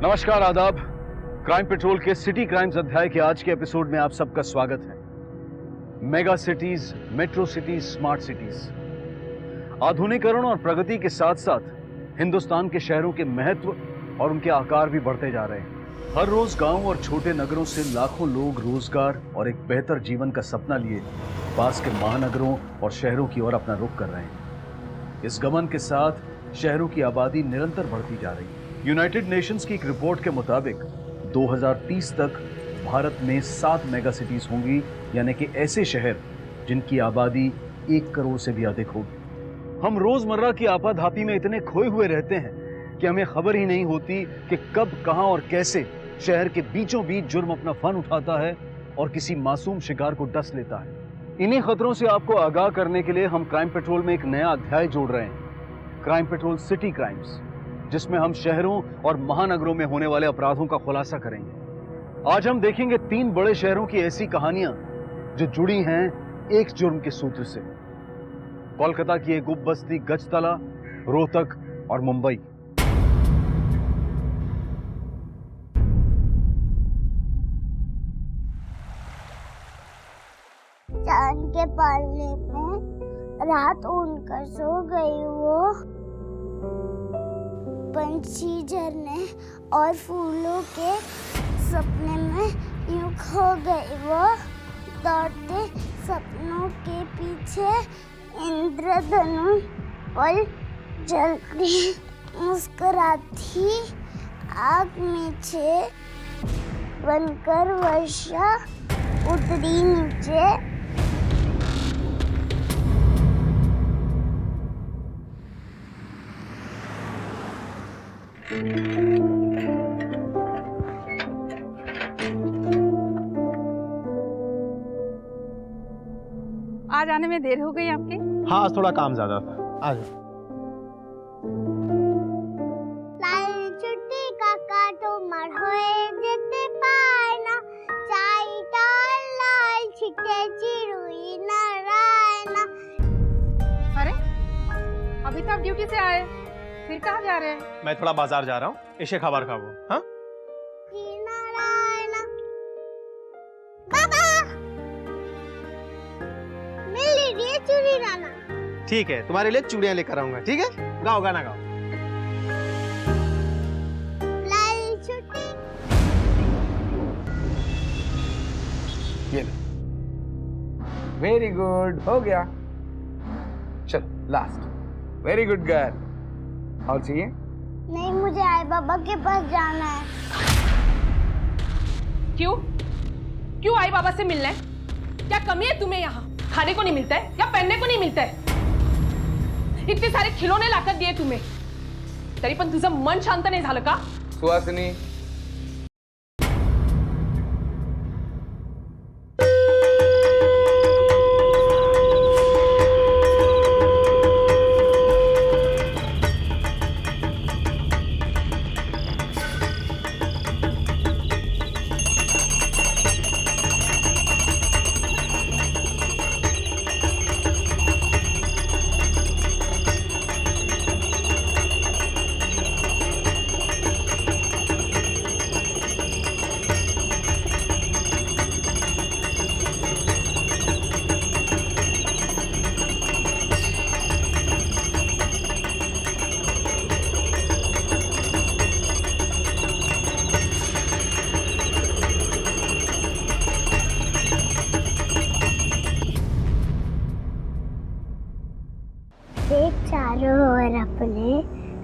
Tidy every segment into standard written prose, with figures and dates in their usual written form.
नमस्कार, आदाब। Crime petrol के सिटी क्राइम्स अध्याय के आज के एपिसोड में आप सबका स्वागत है। Mega cities, metro cities, smart cities. आधुनिकीकरण और प्रगति के साथ साथ हिंदुस्तान के शहरों के महत्व और उनके आकार भी बढ़ते जा रहे हैं। हर रोज गांव और छोटे नगरों से लाखों लोग रोजगार और एक बेहतर जीवन का सपना लिए पास के महानगरों और शहरों की ओर अपना रुख कर रहे हैं। इस गमन के साथ शहरों की आबादी निरंतर बढ़ती जा रही है। यूनाइटेड नेशंस की एक रिपोर्ट के मुताबिक 2030 तक भारत में 7 मेगा सिटीज होंगी, यानी कि ऐसे शहर जिनकी आबादी 1 करोड़ से भी अधिक होगी। हम रोजमर्रा की आपाधापी में इतने खोए हुए रहते हैं कि हमें खबर ही नहीं होती कि कब, कहां और कैसे शहर के बीचों बीच जुर्म अपना फन उठाता है और किसी मासूम शिकार को डस लेता है। इन्हीं खतरों से आपको आगाह करने के लिए हम क्राइम पेट्रोल में एक नया अध्याय जोड़ रहे हैं, क्राइम पेट्रोल सिटी क्राइम्स, जिसमें हम शहरों और महानगरों में होने वाले अपराधों का खुलासा करेंगे। आज हम देखेंगे 3 बड़े शहरों की ऐसी कहानियां जो जुड़ी हैं एक जुर्म के सूत्र से। कोलकाता की एक उपबस्ती गजतला, रोहतक और मुंबई। चांद के पालने में रात उनकर सो गई वो, पंछी झरने और फूलों के सपने में यूं खो गई वो, दौड़ते सपनों के पीछे इंद्रधनुष पल जलती मुस्कुराती आग नीचे बनकर वर्षा उतरी नीचे। आज आने में देर हो गई आपके? हाँ, आज थोड़ा काम ज्यादा था। आ जाओ। छुट्टी का काटो मढ़ोए जेते पाना, चाई टाल लाल छिटे चिड़ुई नारायणा। अरे अभी तो आप ड्यूटी से आए, फिर कहाँ जा रहे हैं? मैं थोड़ा बाजार जा रहा हूँ, इसे खबर खाओ। हाँ, नारायणा बाबा मिल लीजिए चूड़ी लाना। ठीक है, तुम्हारे लिए चूड़ियां लेकर आऊंगा। ठीक है, गाओ, गाना गाओ। लाल छुट्टी। ये वेरी गुड, हो गया। चलो लास्ट। Very good girl. और चाहिए? नहीं, मुझे आई बाबा के पास जाना है। क्यों? क्यों आई बाबा से मिलना है? क्या कमी है तुम्हें यहाँ? खाने को नहीं मिलता है या पहनने को नहीं मिलता है? इतने सारे खिलौने लाकर दिए तुम्हें, तरी पण तुझं मन शांत नाही झालं का? सुहासिनी, देख चारों ओर अपने,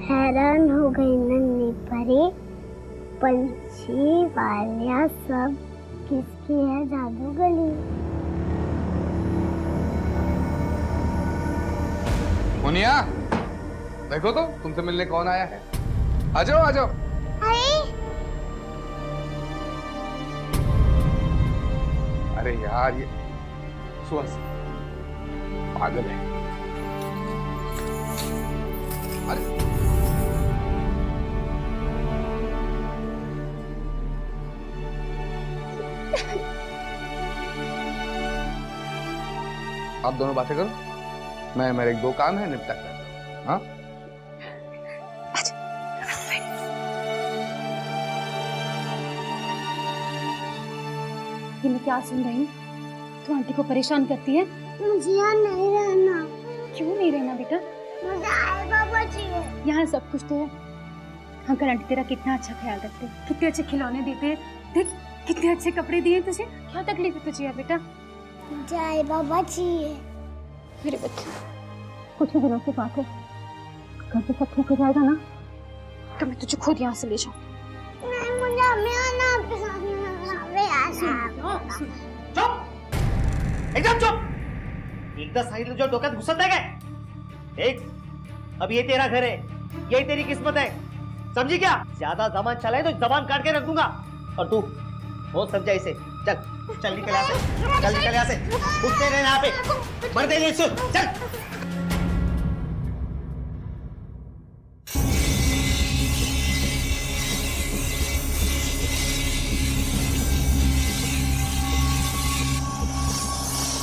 हैरान हो गई नन्ही परी, पंछी वालिया सब किसकी है जादूगरी। मुनिया, देखो तो तुमसे मिलने कौन आया है। आ जाओ, आ जाओ। अरे यार, ये सुहासिनी पागल है। अरे आप दोनों बातें करो, मैं मेरे 2 काम है निपटा कर। हाँ ये मैं क्या सुन रही हूँ? तू आंटी को परेशान करती है? मुझे यहाँ नहीं रहना, क्यों नहीं रहना बेटा? मुझे आई बाबा चाहिए। यहाँ सब कुछ तो है। अंकल आंटी तेरा कितना अच्छा ख्याल रखते हैं, कितने अच्छे खिलौने देते हैं, देख कितने अच्छे कपड़े दिए तुझे। क्या तकलीफ है तुझे बेटा? मुझे आई बाबा चाहिए। मेरे बच्चे, कुछ ही दिनों की बात है, घर पे सब ठीक हो जाएगा ना, तो मैं तुझे खुद यहाँ से ले जाऊँ। नहीं, मुझे अभी आना, आपके साथ में आना। चुप, एकदम चुप। एकदा सांगितलं जो डोक्यात घुसत आहे काय? एक, अब ये तेरा घर है, यही तेरी किस्मत है, समझी क्या? ज्यादा जबान चलाए तो जबान काट के रख दूंगा। और तू बहुत समझा इसे। चल चल निकल यहाँ से, चल निकल यहाँ से, उठते रहे यहाँ पे, मरते नहीं सुन, चल।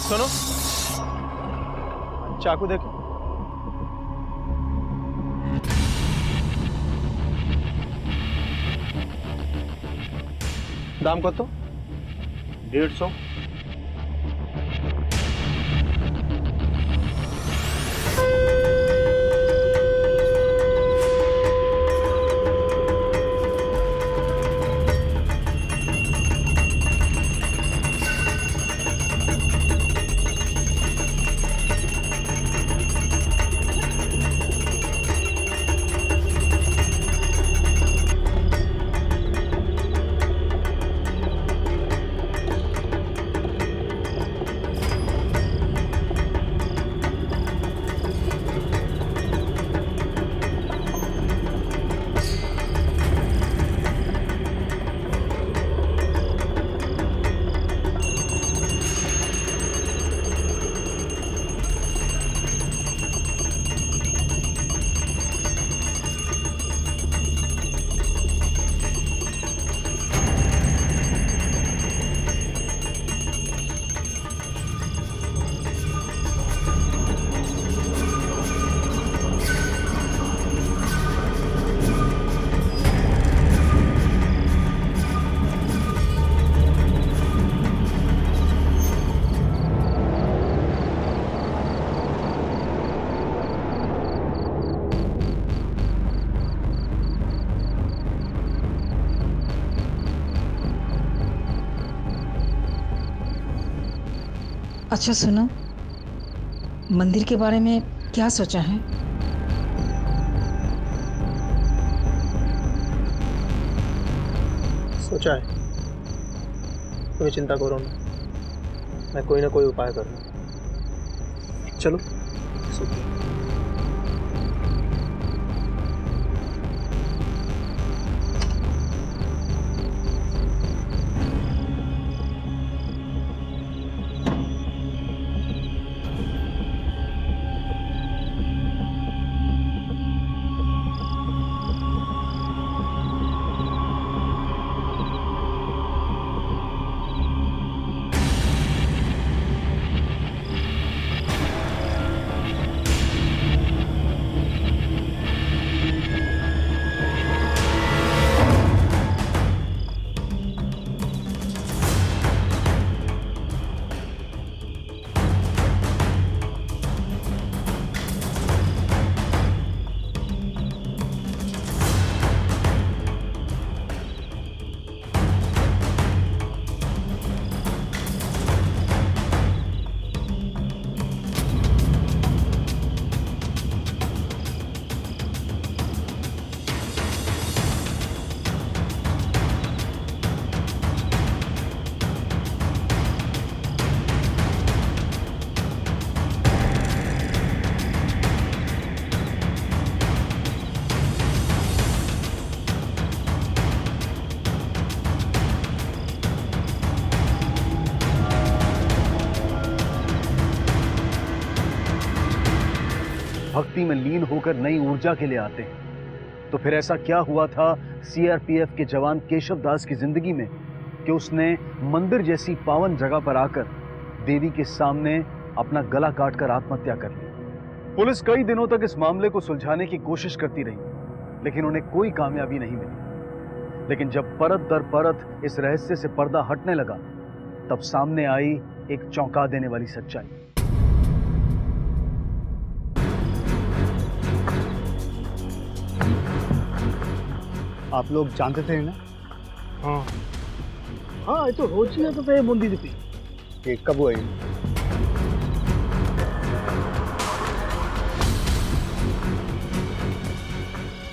सुनो, चाकू देखो। दाम कत? 150। अच्छा सुनो, मंदिर के बारे में क्या सोचा है? सोचा है, तुम्हें चिंता करो ना, मैं कोई ना कोई उपाय करूँगा। चलो सोचो। भक्ति में लीन होकर नई ऊर्जा के लिए आते हैं। तो फिर ऐसा क्या हुआ था सीआरपीएफ के जवान केशव दास की जिंदगी में कि उसने मंदिर जैसी पावन जगह पर आकर देवी के सामने अपना गला काटकर आत्महत्या कर ली। पुलिस कई दिनों तक इस मामले को सुलझाने की कोशिश करती रही, लेकिन उन्हें कोई कामयाबी नहीं मिली। लेकिन जब परत दर परत इस रहस्य से पर्दा हटने लगा, तब सामने आई एक चौंका देने वाली सच्चाई। आप लोग जानते थे ना? हाँ हाँ, ये तो रोज ही आता था ये मंदिर पे। ये कब हुआ ये?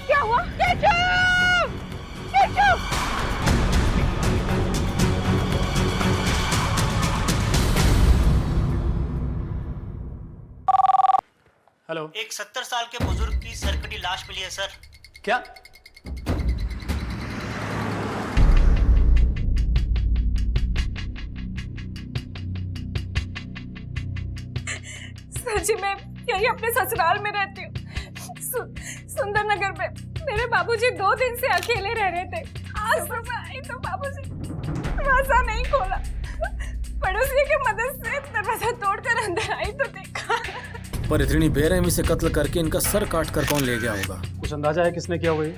क्या हुआ? केशव! केशव! हेलो। एक 70 साल के बुजुर्ग की सरकटी लाश मिली है सर। क्या? सर जी, मैं यही अपने ससुराल में रहती हूँ, सुंदर नगर में। मेरे बाबूजी 2 दिन से अकेले रह रहे थे। आज सुबह आई तो बाबूजी दरवाजा नहीं खोला। पड़ोसी की मदद से दरवाजा तोड़कर अंदर आई तो देखा। पर इतनी बेरहमी से कत्ल करके इनका सर काट कर कौन ले गया होगा? कुछ अंदाजा है किसने किया हुआ ये?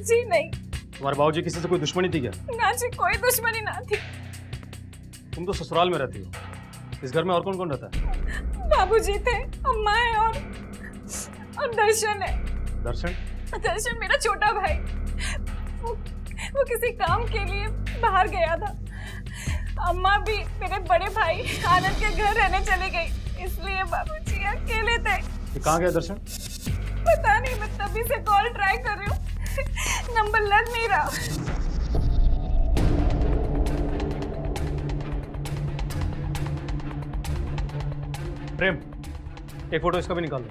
जी नहीं। तुम्हारे बाबूजी किसी से कोई दुश्मनी थी क्या? ना जी, कोई दुश्मनी ना थी। तुम तो ससुराल में रहती हो, इस घर में और कौन कौन रहता है? बाबूजी थे, अम्मा है और दर्शन है। दर्शन? दर्शन मेरा छोटा भाई। वो किसी काम के लिए बाहर गया था। अम्मा भी मेरे बड़े भाई आनंद के घर रहने चली गई, इसलिए बाबूजी अकेले थे। ये कहाँ गया दर्शन? पता नहीं, मैं तभी से कॉल ट्राई कर रही हूँ, नंबर लग नहीं रहा। प्रेम, एक फोटो इसका भी निकाल लो।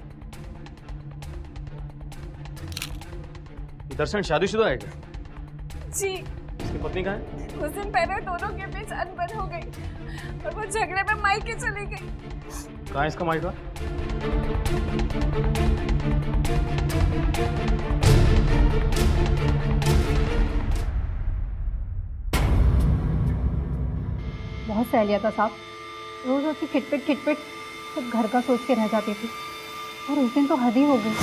ये दर्शन शादीशुदा है क्या? जी। इसकी पत्नी कहाँ है? कुछ दिन पहले दोनों के बीच अनबन हो गई और वो झगड़े में मायके चली गई। कहाँ है इसका मायका? बहुत सह लिया था साहब, रोज उसकी खिटपिट सब घर का सोच के रह जाती थी, और उस दिन तो हद ही हो गई।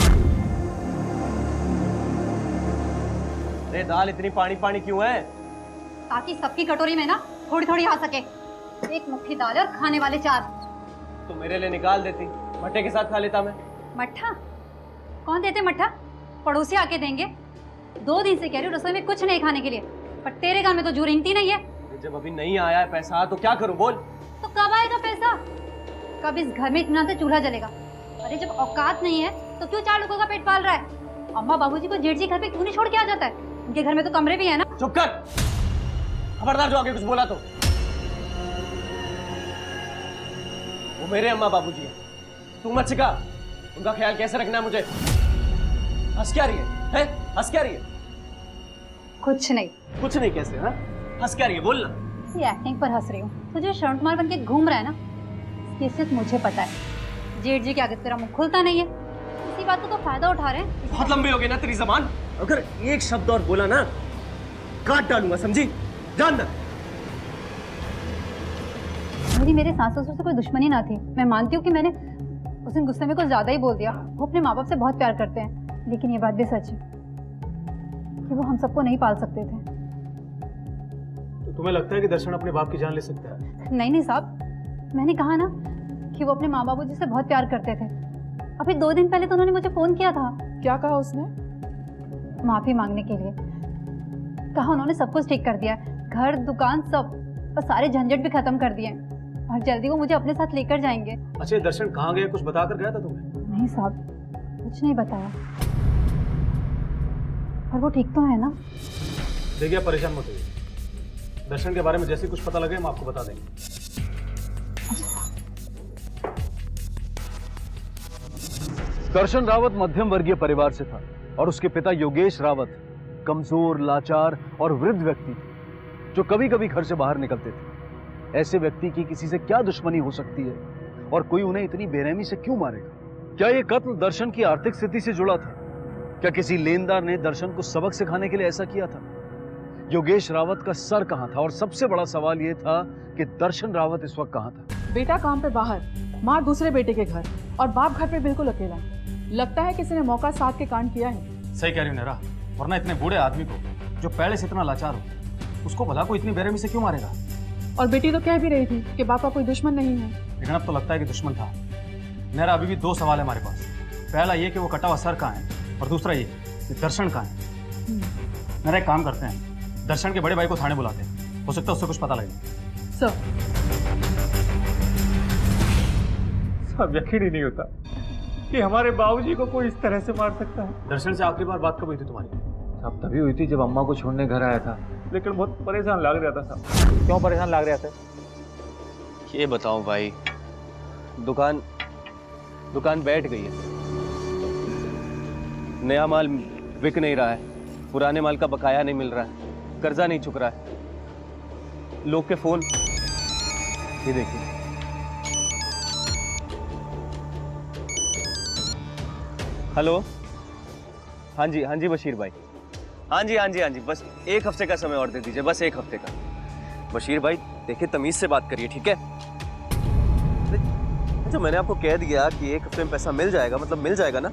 अरे दाल इतनी पानी पानी क्यों है? ताकि सबकी कटोरी में ना थोड़ी थोड़ी आ सके। एक मुट्ठी दाल और खाने वाले 4। तो मेरे लिए निकाल देती, मट्टे के साथ खा लेता मैं। मट्ठा? कौन देते मट्ठा? पड़ोसी आके देंगे। 2 दिन से कह रही हूँ रसोई में कुछ नहीं खाने के लिए, पर तेरे घर में तो जू रेंगती नहीं है। जब अभी नहीं आया है पैसा तो क्या करूं बोल? तो कब आएगा पैसा? कब इस घर में इतना से चूल्हा जलेगा? अरे जब औकात नहीं है तो क्यों 4 लोगों का पेट पाल रहा है? अम्मा बाबूजी को जेठ जी घर पे क्यों नहीं छोड़ के आ जाता है? उनके घर में तो कमरे भी है ना। चुप कर, खबरदार जो आगे कुछ बोला तो। वो मेरे अम्मा बाबूजी है, तू मत सिखा। उनका ख्याल कैसे रखना है मुझे। हंस क्या रही है? हंस क्या रही है? कुछ नहीं। कुछ नहीं कैसे? हाँ, हंस क्या रही है? बोल ना। ये एक्टिंग पर हंस रही हूँ। तुझे शर्ट मार बन के घूम रहा है ना, इसकी सिर्फ मुझे पता है। जेठ जी के आगे तेरा मुंह खुलता नहीं है, इसी बात को तो फायदा उठा रहे हैं। बहुत लंबी हो गई ना तेरी जबान। अगर एक शब्द और बोला ना काट डालूंगा, समझी? जान ना। मेरे सास ससुर से कोई दुश्मनी ना थी। मैं मानती हूँ कि मैंने उस दिन गुस्से में कुछ ज्यादा ही बोल दिया। वो अपने माँ बाप से बहुत प्यार करते हैं, लेकिन ये बात भी सच है कि वो हम सबको नहीं पाल सकते थे। तो तुम्हें लगता है कि दर्शन अपने बाप की जान ले सकता है? नहीं साहब, मैंने कहा ना कि वो अपने माँ बाबू जी से बहुत प्यार करते थे। अभी 2 दिन पहले तो उन्होंने मुझे फोन किया था। क्या कहा उसने? माफी मांगने के लिए कहा। उन्होंने सब कुछ ठीक कर दिया, घर दुकान सब, और सारे झंझट भी खत्म कर दिए, और जल्दी वो मुझे अपने साथ लेकर जाएंगे। अच्छा, दर्शन कहाँ गया? कुछ बता कर गया था तुम्हें? नहीं साहब, कुछ नहीं बताया। और वो ठीक तो है ना? देखिए, परेशान मत होइए। दर्शन के बारे में जैसे कुछ पता लगे हम आपको बता देंगे। दर्शन रावत मध्यम वर्गीय परिवार से था और उसके पिता योगेश रावत कमजोर, लाचार और वृद्ध व्यक्ति थे जो कभी कभी घर से बाहर निकलते थे। ऐसे व्यक्ति की किसी से क्या दुश्मनी हो सकती है और कोई उन्हें इतनी बेरहमी से क्यों मारेगा? क्या यह कत्ल दर्शन की आर्थिक स्थिति से जुड़ा था? क्या किसी लेनदार ने दर्शन को सबक सिखाने के लिए ऐसा किया था? योगेश रावत का सर कहां था? और सबसे बड़ा सवाल यह था कि दर्शन रावत इस वक्त कहां था? बेटा काम पे बाहर, माँ दूसरे बेटे के घर, और बाप घर पे बिल्कुल अकेला। लगता है किसी ने मौका साथ के कांड किया है। सही कह रही हूँ नेरा, वरना इतने बूढ़े आदमी को जो पहले से इतना लाचार हो, उसको भला को इतनी बेरहमी से क्यों मारेगा? और बेटी तो कह भी रही थी कि बाप का कोई दुश्मन नहीं है। लेकिन अब तो लगता है कि दुश्मन था। मेरा अभी भी 2 सवाल है हमारे पास। पहला ये कि वो कटा हुआ सर कहाँ है, और दूसरा ये कि दर्शन कहाँ है। मेरा एक काम करते हैं, दर्शन के बड़े भाई को थाने बुलाते हैं, हो सकता है उससे कुछ पता लगे। सर, सब यकीन ही नहीं होता कि हमारे बाबूजी को कोई इस तरह से मार सकता है। दर्शन से आखिरी बार बात कब हुई थी तुम्हारी? अब तभी हुई थी जब अम्मा को छोड़ने घर आया था। लेकिन बहुत परेशान लग रहा था साहब। क्यों परेशान लग रहा था? ये बताओ भाई, दुकान बैठ गई है, नया माल बिक नहीं रहा है, पुराने माल का बकाया नहीं मिल रहा है, कर्जा नहीं चुक रहा है, लोग के फोन ये देखिए। हेलो, हाँ जी बशीर भाई, हाँ जी, बस 1 हफ्ते का समय और दे दीजिए, बस 1 हफ्ते का। बशीर भाई देखिए, तमीज से बात करिए, ठीक है? जो मैंने आपको कह दिया कि 1 हफ्ते में पैसा मिल जाएगा, मतलब मिल जाएगा ना?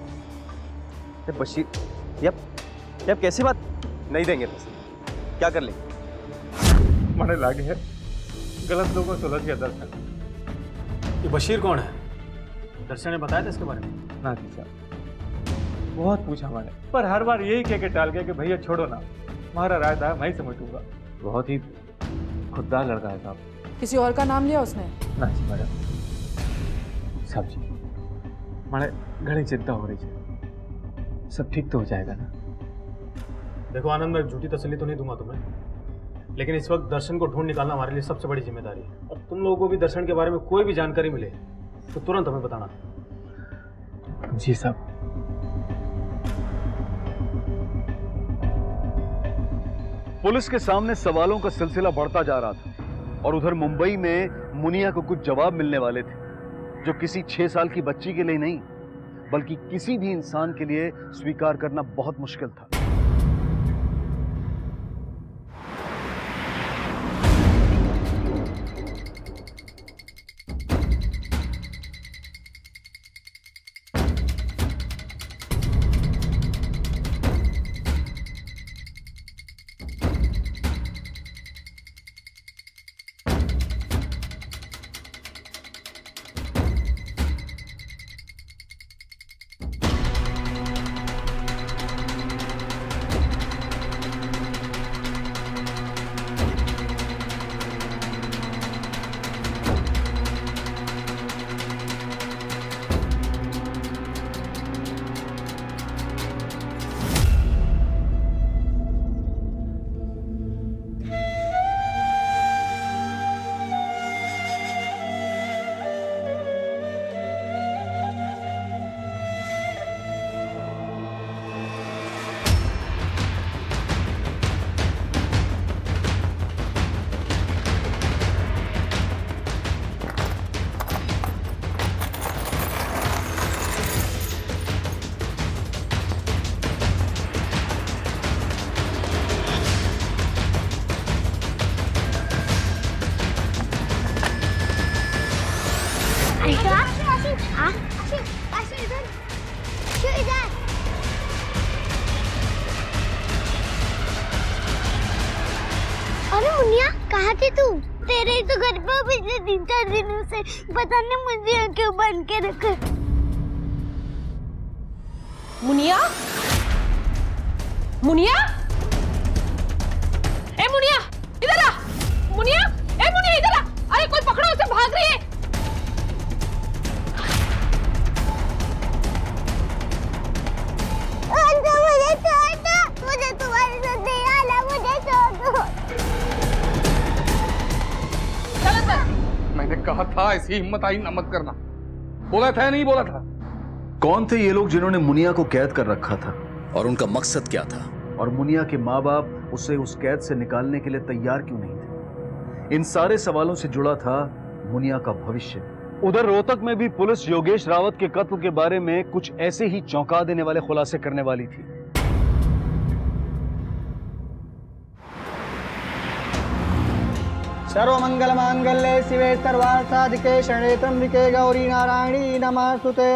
बशीर, यप कैसी बात, नहीं देंगे पैसे, क्या कर लेंगे? मने लागे है गलत लोगों से उलझ गया दर्शन। ये बशीर कौन है? दर्शन ने बताया था इसके बारे में? ना जी साहब, बहुत पूछा मैंने, पर हर बार यही कह के टाल गया कि भैया छोड़ो ना, हमारा रायता मैं ही समझूंगा। बहुत ही खुददार लड़का है साहब। किसी और का नाम लिया उसने? ना जी मैडम, साहब जी मैंने घनी चिंता हो रही है, सब ठीक तो हो जाएगा ना? देखो आनंद, मैं झूठी तसल्ली तो नहीं दूंगा तुम्हें, लेकिन इस वक्त दर्शन को ढूंढ निकालना हमारे लिए सबसे बड़ी जिम्मेदारी है। और तुम लोगों को भी दर्शन के बारे में कोई भी जानकारी मिले तो तुरंत हमें बताना। जी साहब। पुलिस के सामने सवालों का सिलसिला बढ़ता जा रहा था और उधर मुंबई में मुनिया को कुछ जवाब मिलने वाले थे जो किसी 6 साल की बच्ची के लिए नहीं, बल्कि किसी भी इंसान के लिए स्वीकार करना बहुत मुश्किल था। अरे मुनिया, कहाँ थी तू? तेरे ही तो घर पे पिछले 3-4 दिनों से पता नहीं मुझे क्यों बंद के रखा। मुनिया, मुनिया, ए मुनिया, इधर आ। मुनिया, ए मुनिया इधर आ। अरे कोई पकड़ो उसे, भाग रही है। मुझे छोड़ दो, मुझे तुम्हारे साथ नहीं आना, मुझे छोड़ दो। चल अंदर। मैंने कहा था ऐसी हिम्मत आई ना मत करना, बोला था या नहीं बोला था? कौन थे ये लोग जिन्होंने मुनिया को कैद कर रखा था और उनका मकसद क्या था? और मुनिया के माँ बाप उसे उस कैद से निकालने के लिए तैयार क्यों नहीं थे? इन सारे सवालों से जुड़ा था मुनिया का भविष्य। उधर रोहतक में भी पुलिस योगेश रावत के कत्ल के बारे में कुछ ऐसे ही चौंका देने वाले खुलासे करने वाली थी। सर्वमंगल मांगल्ये शिवे सर्वार्थ साधिके शरणे त्र्यंबके गौरी नारायणी नमोस्तुते।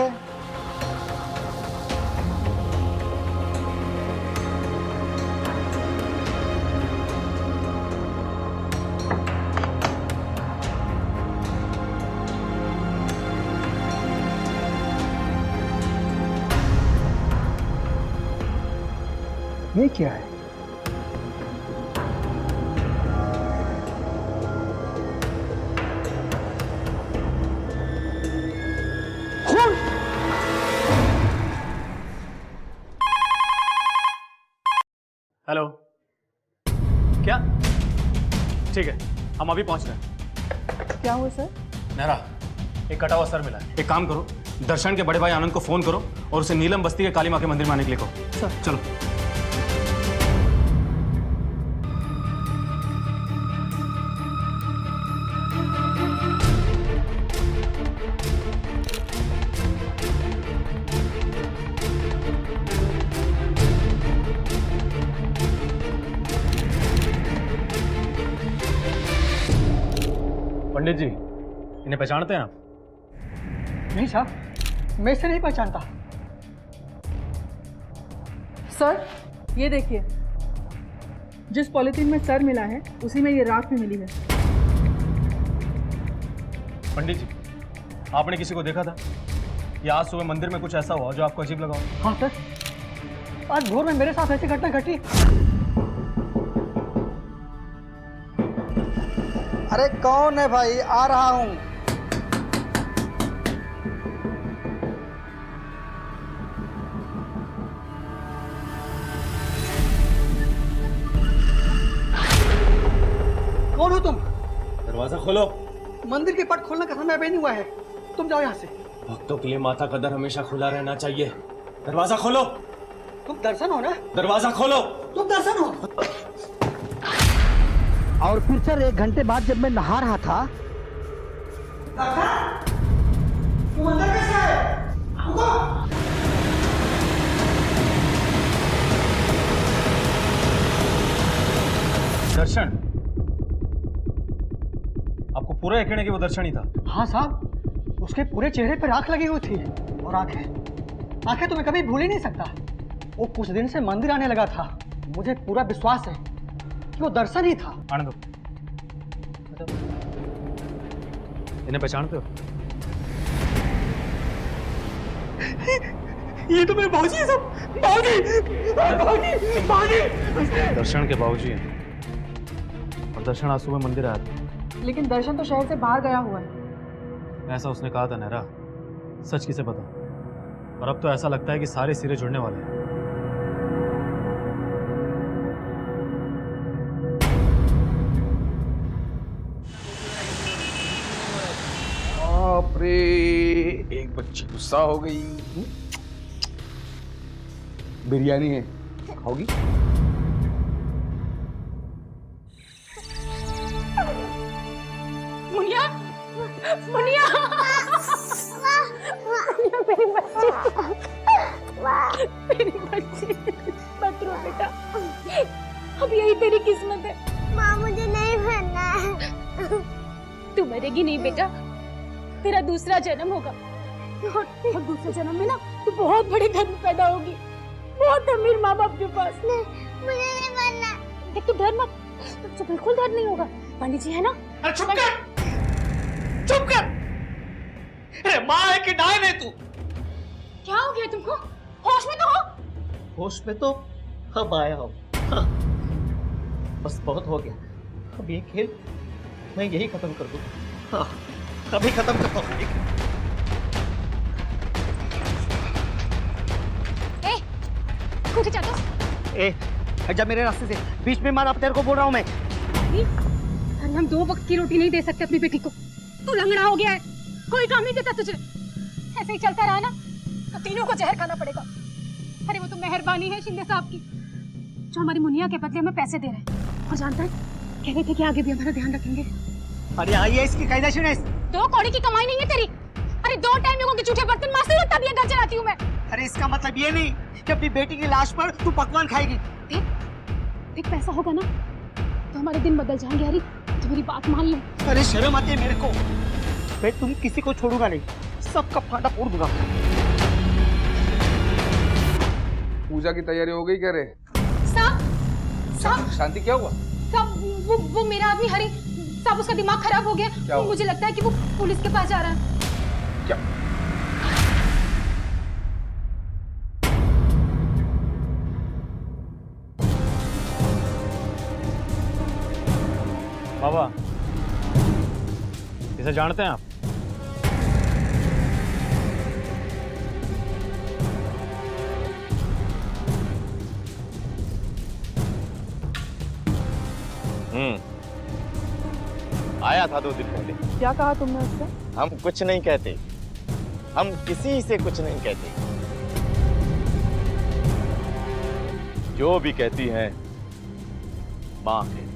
ये क्या है? खून! हेलो, क्या? ठीक है, हम अभी पहुंच रहे हैं। क्या हुआ सर? नेहरा, एक कटा हुआ सर मिला है। एक काम करो, दर्शन के बड़े भाई आनंद को फोन करो और उसे नीलम बस्ती के काली माँ के मंदिर में आने के लिए कहो। सर। चलो। पंडित जी, इन्हें पहचानते हैं आप? नहीं साहब, मैं इसे नहीं पहचानता। सर ये देखिए, जिस पॉलिथीन में सर मिला है उसी में ये राख भी मिली है। पंडित जी, आपने किसी को देखा था? या आज सुबह मंदिर में कुछ ऐसा हुआ जो आपको अजीब लगा हो? हाँ सर, आज भोर में मेरे साथ ऐसी घटना घटी। अरे कौन है भाई? आ रहा हूँ। कौन हो तुम? दरवाजा खोलो। मंदिर के पट खोलने का समय अभी नहीं हुआ है, तुम जाओ यहाँ से। भक्तों के लिए माता का दर हमेशा खुला रहना चाहिए। दरवाजा खोलो। तुम दर्शन हो ना? दरवाजा खोलो। तुम दर्शन हो। और फिर सर 1 घंटे बाद जब मैं नहा रहा था, तुम अंदर कैसे आए? दर्शन, आपको पूरा यकीन है कि वो दर्शन ही था? हाँ साहब, उसके पूरे चेहरे पर आंख लगी हुई थी और आंखें तो मैं कभी भूल ही नहीं सकता। वो कुछ दिन से मंदिर आने लगा था। मुझे पूरा विश्वास है कि वो दर्शन ही था। आनंद, इन्हें पहचानते हो? ये तो मेरे बाबूजी हैं सब। बाबूजी। दर्शन के बाबूजी हैं। और दर्शन आज सुबह मंदिर आया था। लेकिन दर्शन तो शहर से बाहर गया हुआ है। ऐसा उसने कहा था नेहरा, सच किसे पता। और अब तो ऐसा लगता है कि सारे सिरे जुड़ने वाले हैं। बाप रे, एक बच्ची गुस्सा हो गई। बिरयानी है, खाओगी? मुनिया, मुनिया, मेरी बच्ची, मेरी बच्ची, मत रो बेटा, अब यही तेरी किस्मत है। माँ मुझे नहीं मरना है। तू मरेगी नहीं बेटा, तेरा दूसरा जन्म होगा और दूसरे जन्म में ना तू बहुत बड़े घर में पैदा होगी, बहुत अमीर माँ बाप के पास। नहीं, मुझे नहीं मरना। देख तू डर मत, तुझे बिल्कुल डर नहीं होगा। पंडित जी है ना? अरे चुप कर, चुप कर। अरे माँ है कि डायन है तू? क्या हो गया तुमको? होश में तो हो? होश में तो अब आया हूँ। हाँ। बस बहुत हो गया, अब ये खेल मैं यही खत्म कर दूँ। हाँ, अभी खत्म करता हूँ। ए, कुछ चाहते? ए, हट जा मेरे रास्ते से, बीच में मार। अब तेरे को बोल रहा हूँ मैं। अरे हम 2 वक्त की रोटी नहीं दे सकते अपनी बेटी को। तू लंगड़ा हो गया है, कोई काम नहीं देता तुझे। ऐसे ही चलता रहा ना तो तीनों को जहर खाना पड़ेगा। अरे वो तो मेहरबानी है शिंदे साहब की, जो हमारी मुनिया के बदले हमें पैसे दे रहे हैं। और जानता है, कह रहे थे कि आगे भी हमारा ध्यान रखेंगे। अरे आइए, इसकी कायदा सुने। 2 कौड़ी की कमाई नहीं है तेरी। अरे 2 टाइम लोगों के जूठे बर्तन मास्टर लगता भी घर चलाती हूँ मैं। अरे इसका मतलब ये नहीं कि अपनी बेटी की लाश पर तू पकवान खाएगी। देख पैसा होगा ना तो हमारे दिन बदल जाएंगे। हरी, तो मेरी बात मान ले। अरे शर्म आती है मेरे को। मैं तुम किसी को छोड़ूंगा नहीं, सबका फाटा फोड़ दूंगा। पूजा की तैयारी हो गई? कह रहे साहब, शांति, क्या हुआ? साहब वो मेरा आदमी हरी साहब, उसका दिमाग खराब हो गया। मुझे लगता है कि वो पुलिस के पास जा रहा है। क्या? बाबा, इसे जानते हैं आप? आया था 2 दिन पहले। क्या कहा तुमने उससे? हम कुछ नहीं कहते, हम किसी से कुछ नहीं कहते। जो भी कहती हैं माँ कहती है।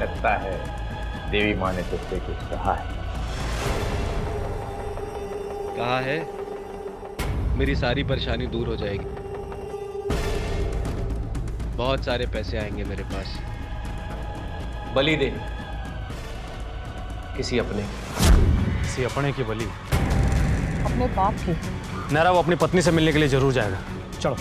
लगता है देवी माँ ने तुझसे कुछ कहा है। कहा है मेरी सारी परेशानी दूर हो जाएगी, बहुत सारे पैसे आएंगे मेरे पास। बलि दे किसी अपने की बलि। अपने बाप की। नैरा वो अपनी पत्नी से मिलने के लिए जरूर जाएगा। चलो।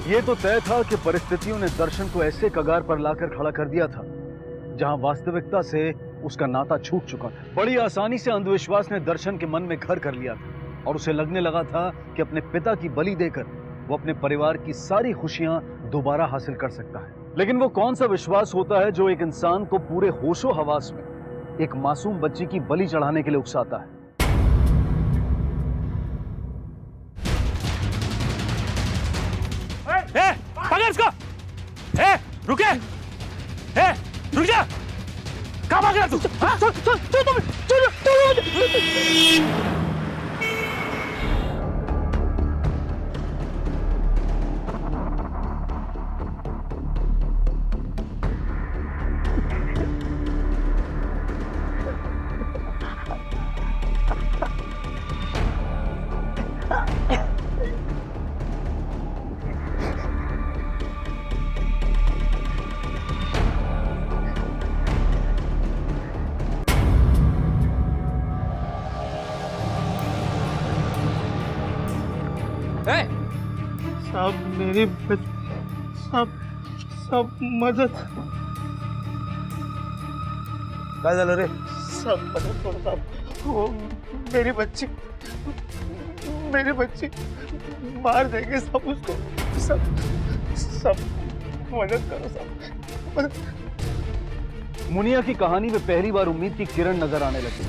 ये तो तय था कि परिस्थितियों ने दर्शन को ऐसे कगार पर लाकर खड़ा कर दिया था जहां वास्तविकता से उसका नाता छूट चुका था। बड़ी आसानी से अंधविश्वास ने दर्शन के मन में घर कर लिया था और उसे लगने लगा था कि अपने पिता की बलि देकर वो अपने परिवार की सारी खुशियां दोबारा हासिल कर सकता है। लेकिन वो कौन सा विश्वास होता है जो एक इंसान को पूरे होशो हवास में एक मासूम बच्ची की बलि चढ़ाने के लिए उकसाता है। पकड़ इसको! रुके! रुक जा! कहाँ भाग रहा तू? साहब मेरी सब मदद। काय झालं रे? सब मदद करो साहब, वो मेरी बच्ची मार देंगे सब उसको। सब मदद करो साहब। मुनिया की कहानी में पहली बार उम्मीद की किरण नजर आने लगी।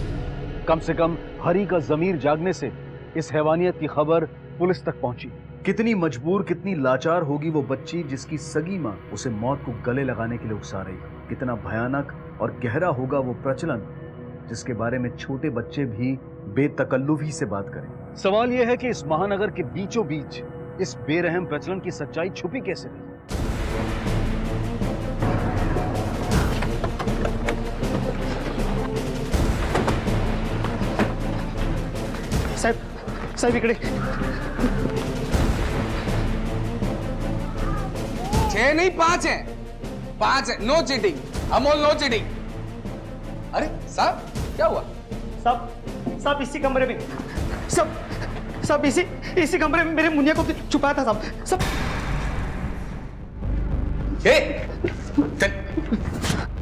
कम से कम हरी का जमीर जागने से इस हैवानियत की खबर पुलिस तक पहुंची। कितनी मजबूर, कितनी लाचार होगी वो बच्ची जिसकी सगी मां उसे मौत को गले लगाने के लिए उकसा रही। कितना भयानक और गहरा होगा वो प्रचलन जिसके बारे में छोटे बच्चे भी बेतकल्लुफी से बात करें। सवाल यह है कि इस महानगर के बीचों बीच इस बेरहम प्रचलन की सच्चाई छुपी कैसे रही। साहब इकडे। 6 नहीं 5 है, 5 है। No cheating Amol, no cheating. अरे साहब क्या हुआ? साहब इसी कमरे में, सब इसी कमरे में मेरे मुनिया को छुपाया था साहब। सब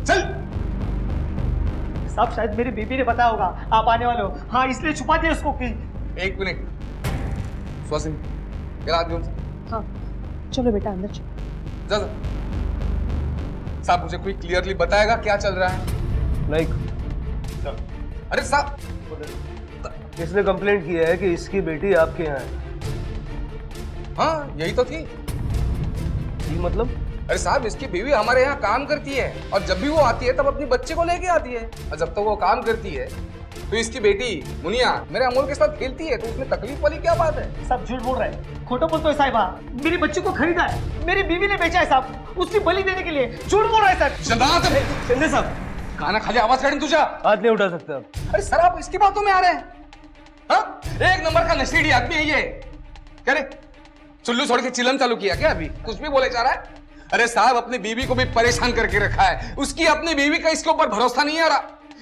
चल। साहब शायद मेरी बीबी ने बताया होगा आप आने वाले हो, हाँ इसलिए छुपा दिया उसको। 1 मिनट स्वासिनी, तेरा हाथ जोड़। हाँ चलो बेटा अंदर चलो। जा। साहब मुझे कोई क्लियरली बताएगा क्या चल रहा है? अरे साहब इसने कंप्लेंट किया है कि इसकी बेटी आपके यहाँ है। हाँ यही तो थी। मतलब? अरे साहब इसकी बीवी हमारे यहाँ काम करती है और जब भी वो आती है तब अपनी बच्चे को लेके आती है, और जब तक वो काम करती है तो इसकी बेटी मुनिया मेरे अमोल के साथ खेलती है, तो उसमें तकलीफ वाली क्या बात है? सब झूठ बोल रहे हैं, खोटो बोलते हो साहिबा। मेरी बच्ची को खरीदा है, मेरी बीवी ने बेचा है साहब, उसकी बलि देने के लिए। झूठ बोल रहा है सर। शिंदे साहब खाना खाली आवाज काटें तुझा। हाथ नहीं उठा सकते आप। अरे सर आप इसकी बातों में आ रहे हैं? हाँ 1 नंबर का नशेड़ी आदमी है ये। कह रहे चुल्लू छोड़ के चिलम चालू किया क्या? अभी कुछ भी बोले जा रहा है। अरे साहब अपनी बीवी को भी परेशान करके रखा है, उसकी अपनी बीवी का इसके ऊपर भरोसा नहीं आ रहा।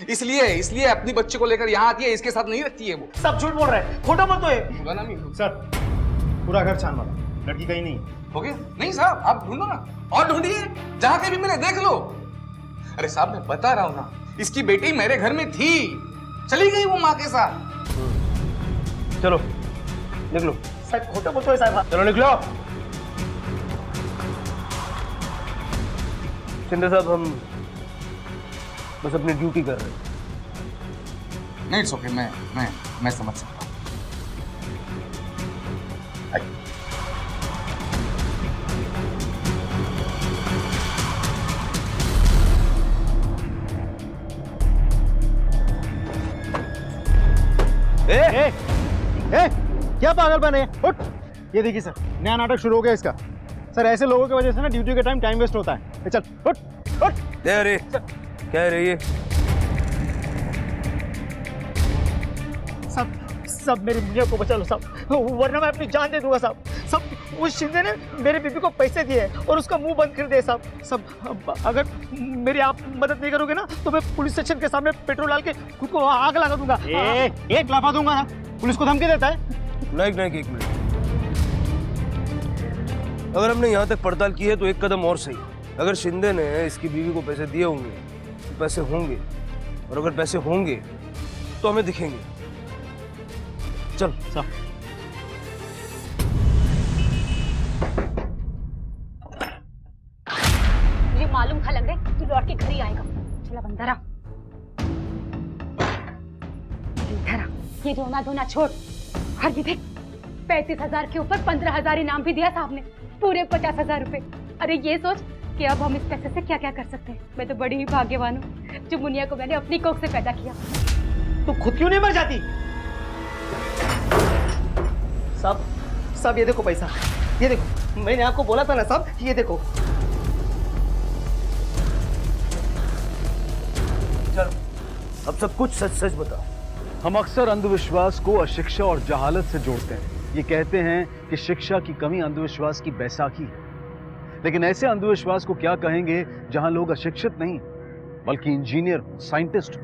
इसलिए इसलिए अपनी बच्चे को लेकर यहाँ आती है, इसके साथ नहीं रखती है वो। सब झूठ बोल रहे हैं, खोटा मत तो है। बोला ना मीनू। सर पूरा घर छान मारा, लड़की कहीं नहीं। हो गया? नहीं साहब, आप ढूंढो ना और ढूंढिए, जहाँ कहीं भी मिले देख लो। अरे साहब मैं बता रहा हूँ ना, इसकी बेटी मेरे घर में थी, चली गई वो माँ के साथ। चलो निकलो। साहब खोटा मत तो है साहब। चलो निकलो। शिंदे साहब हम बस अपनी ड्यूटी कर रहे हैं। नहीं, इट्स ओके, मैं समझ सकता हूँ। क्या पागलपन है? उठ। ये देखिए सर, नया नाटक शुरू हो गया इसका। सर ऐसे लोगों की वजह से ना ड्यूटी के टाइम वेस्ट होता है। चल उठ उठ। अरे क्या है ये? सब मेरी मुनिया को बचा लो साहब, वरना मैं अपनी जान दे दूंगा साहब। सब उस शिंदे ने मेरे बीबी को पैसे दिए और उसका मुंह बंद कर दिया साहब। सब अगर मेरी आप मदद नहीं करोगे ना तो मैं पुलिस स्टेशन के सामने पेट्रोल डाल के खुद को आग लगा दूंगा। एक लाफा दूंगा ना। पुलिस को धमकी देता है? नहीं, एक मिनट। अगर हमने यहाँ तक पड़ताल की है तो एक कदम और सही। अगर शिंदे ने इसकी बीवी को पैसे दिए होंगे तो पैसे होंगे, और अगर पैसे होंगे तो हमें दिखेंगे। चल साहब। मुझे मालूम था लग रहा तू लौट के घर ही आएगा। चला बंदरा, इधर आ। ये रोना धोना छोड़ और ये देख, 35,000 के ऊपर 15,000 इनाम भी दिया साहब ने, पूरे 50,000 रुपए। अरे ये सोच कि अब हम इस पैसे से क्या क्या कर सकते हैं। मैं तो बड़ी ही भाग्यवान हूँ जो मुनिया को मैंने अपनी कोख से पैदा किया। तू खुद क्यों नहीं मर जाती? साहब ये देखो पैसा, ये देखो, मैंने आपको बोला था ना साहब, ये देखो। चल अब सब कुछ सच सच बता। हम अक्सर अंधविश्वास को अशिक्षा और जहालत से जोड़ते हैं। ये कहते हैं कि शिक्षा की कमी अंधविश्वास की बैसाखी है, लेकिन ऐसे अंधविश्वास को क्या कहेंगे जहां लोग अशिक्षित नहीं बल्कि इंजीनियर हो, साइंटिस्ट हो।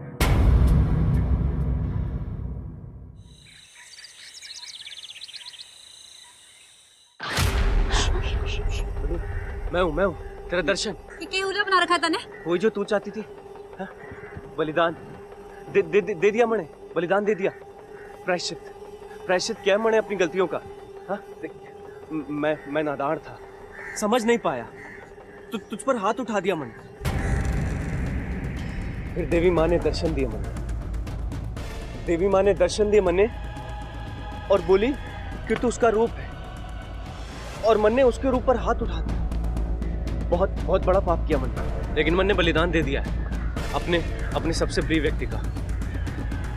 मैं हूँ तेरा दर्शन। ये उल्टा बना रखा था ने? वही जो तू चाहती थी। हा? बलिदान दे दिया मैंने, बलिदान दे दिया। प्रायश्चित क्या है मैंने अपनी गलतियों का। हा? मैं नादान था, समझ नहीं पाया, तुझ पर हाथ उठा दिया मैंने। फिर देवी माँ ने दर्शन दिए मैंने, और बोली कि तू उसका रूप है, और मन ने उसके रूप पर हाथ उठा दिया। बहुत बड़ा पाप किया मन, लेकिन मन ने बलिदान दे दिया है अपने सबसे प्रिय व्यक्ति का,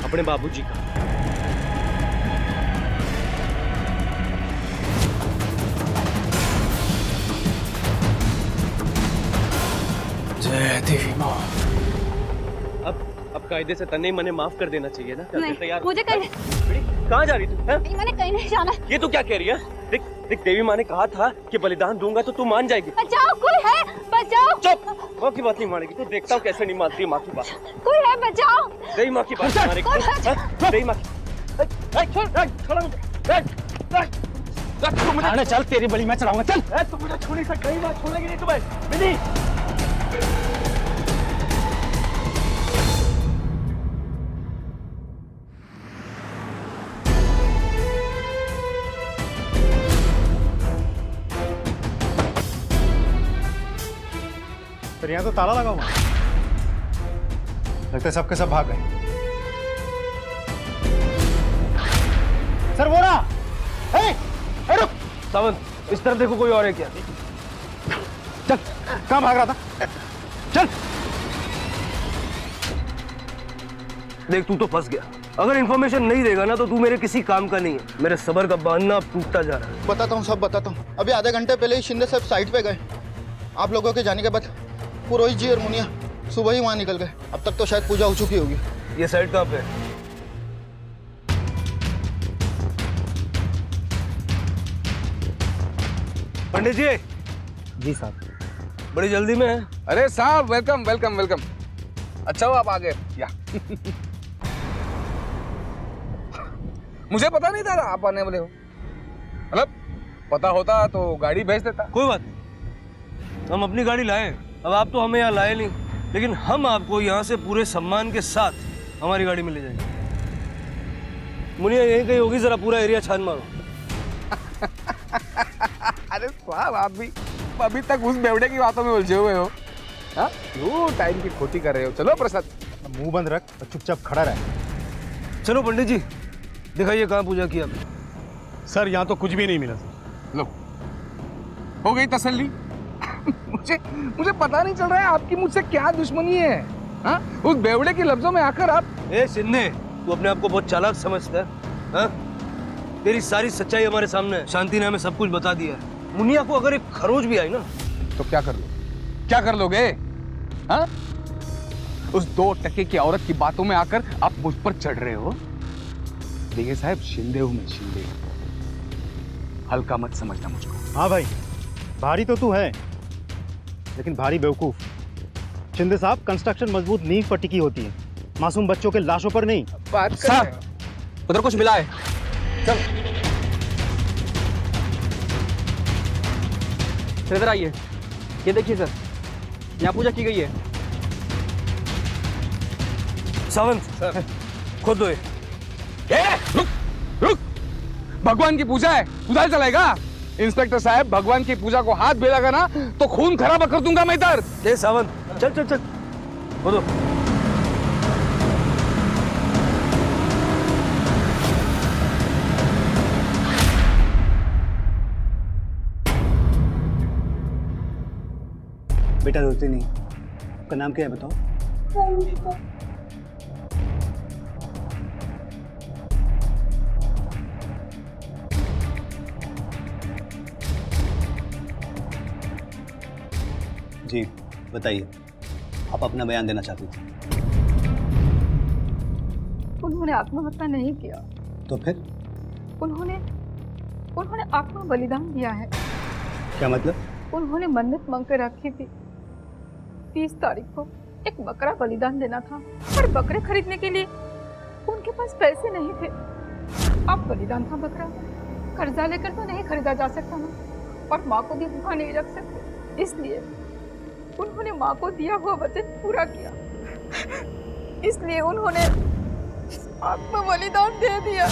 अपने बाबूजी का। जय देवी माँ। अब कायदे से तन्ने मने माफ कर देना चाहिए ना। नहीं, तैयार मुझे कहीं कहाँ जा रही तू? मैंने कहीं नहीं जाना। ये तू क्या कह रही है? देख देवी माँ ने कहा था कि बलिदान दूंगा तो तू मान जाएगी। बचाओ, कोई है, बचाओ। चुप, माँ की बात नहीं मानेगी तू। देखता हूँ कैसे नहीं मानती माँ की बात। कोई है, बचाओ। देवी माँ की बात मानेगी। देवी माँ की चल, तेरी बलि मैं चलाऊंगा। चल तू मुझे छोड़ नहीं सकता, कहीं बात छोड़ेगी नहीं तुम्हें। विधि सर यहाँ तो ताला लगा हुआ, लगता है सबके सब भाग गए। सर वो रहा। रुक सावंत, इस तरफ देखो, कोई और है क्या? चल, कहाँ भाग रहा था? चल। देख तू तो फंस गया। अगर इन्फॉर्मेशन नहीं देगा ना तो तू मेरे किसी काम का नहीं है। मेरे सबर का बांधना अब टूटता जा रहा है। बताता हूँ, सब बताता हूँ। अभी आधे घंटे पहले ही शिंदे साहब साइट पे गए। आप लोगों के जाने के बाद पुरोहित जी और मुनिया सुबह ही वहाँ निकल गए। अब तक तो शायद पूजा हो चुकी होगी। ये साइट कहाँ पे है? पंडित जी। जी साहब। बड़ी जल्दी में है। अरे साहब वेलकम वेलकम वेलकम। अच्छा हो आप आ गए या मुझे पता नहीं था आप आने वाले हो, मतलब पता होता तो गाड़ी भेज देता। कोई बात नहीं, हम अपनी गाड़ी लाए। अब आप तो हमें यहाँ लाए नहीं, लेकिन हम आपको यहाँ से पूरे सम्मान के साथ हमारी गाड़ी में ले जाएंगे। मुनिया यहीं कहीं होगी, जरा पूरा एरिया छान मारो। अरे साहब आप भी अभी तक उस बेवड़े की बातों में उलझे हुए हो। हाँ क्यों टाइम की खोटी कर रहे हो? चलो प्रसाद, मुंह बंद रख और चुपचाप खड़ा रह। चलो पंडित जी दिखाइए कहाँ पूजा की आपने। सर यहाँ तो कुछ भी नहीं मिला सर। लो हो गई तसल्ली। मुझे पता नहीं चल रहा है आपकी मुझसे क्या दुश्मनी है। हाँ उस बेवड़े के लफ्जों में आकर आप। ए सिन्ने, तू अपने आप को बहुत चालाक समझता है। हाँ? तेरी सारी सच्चाई हमारे सामने है। शांति ने हमें सब कुछ बता दिया है। मुनिया को अगर एक खरोच भी आई ना तो क्या कर लो, क्या कर लोगे? हाँ उस 2 टके की औरत की बातों में आकर आप मुझ पर चढ़ रहे हो। देखिए साहब, शिंदे हूं मैं, शिंदे। हल्का मत समझना मुझको। हाँ भाई, भारी तो तू है लेकिन भारी बेवकूफ। शिंदे साहब, कंस्ट्रक्शन मजबूत नींव पर टिकी होती है, मासूम बच्चों के लाशों पर नहीं। बात सर उधर कुछ मिला है। चल इधर आइए, ये देखिए सर, यहाँ पूजा की गई है। सावंत सर खुद दो। रुक रुक, भगवान की पूजा है, उधर चलाएगा? इंस्पेक्टर साहब, भगवान की पूजा को हाथ भी लगा ना तो खून खराब कर दूंगा मैं इधर। ए सावंत, चल चल चल बोलो। बेटा रोती नहीं, आपका नाम क्या है बताओ? जी बताइए, आप अपना बयान देना चाहती थी। उन्होंने आत्महत्या नहीं किया, तो फिर? उन्होंने आत्म बलिदान दिया है। क्या मतलब? उन्होंने मन्नत मांग कर रखी थी 30 तारीख को एक बकरा बलिदान देना था, पर बकरे खरीदने के लिए उनके पास पैसे नहीं थे। अब बलिदान था बकरा, कर्जा लेकर तो नहीं खरीदा जा सकता ना, और माँ को भी भूखा नहीं रख सकते, इसलिए उन्होंने माँ को दिया हुआ वचन पूरा किया, इसलिए उन्होंने आत्म बलिदान दे दिया।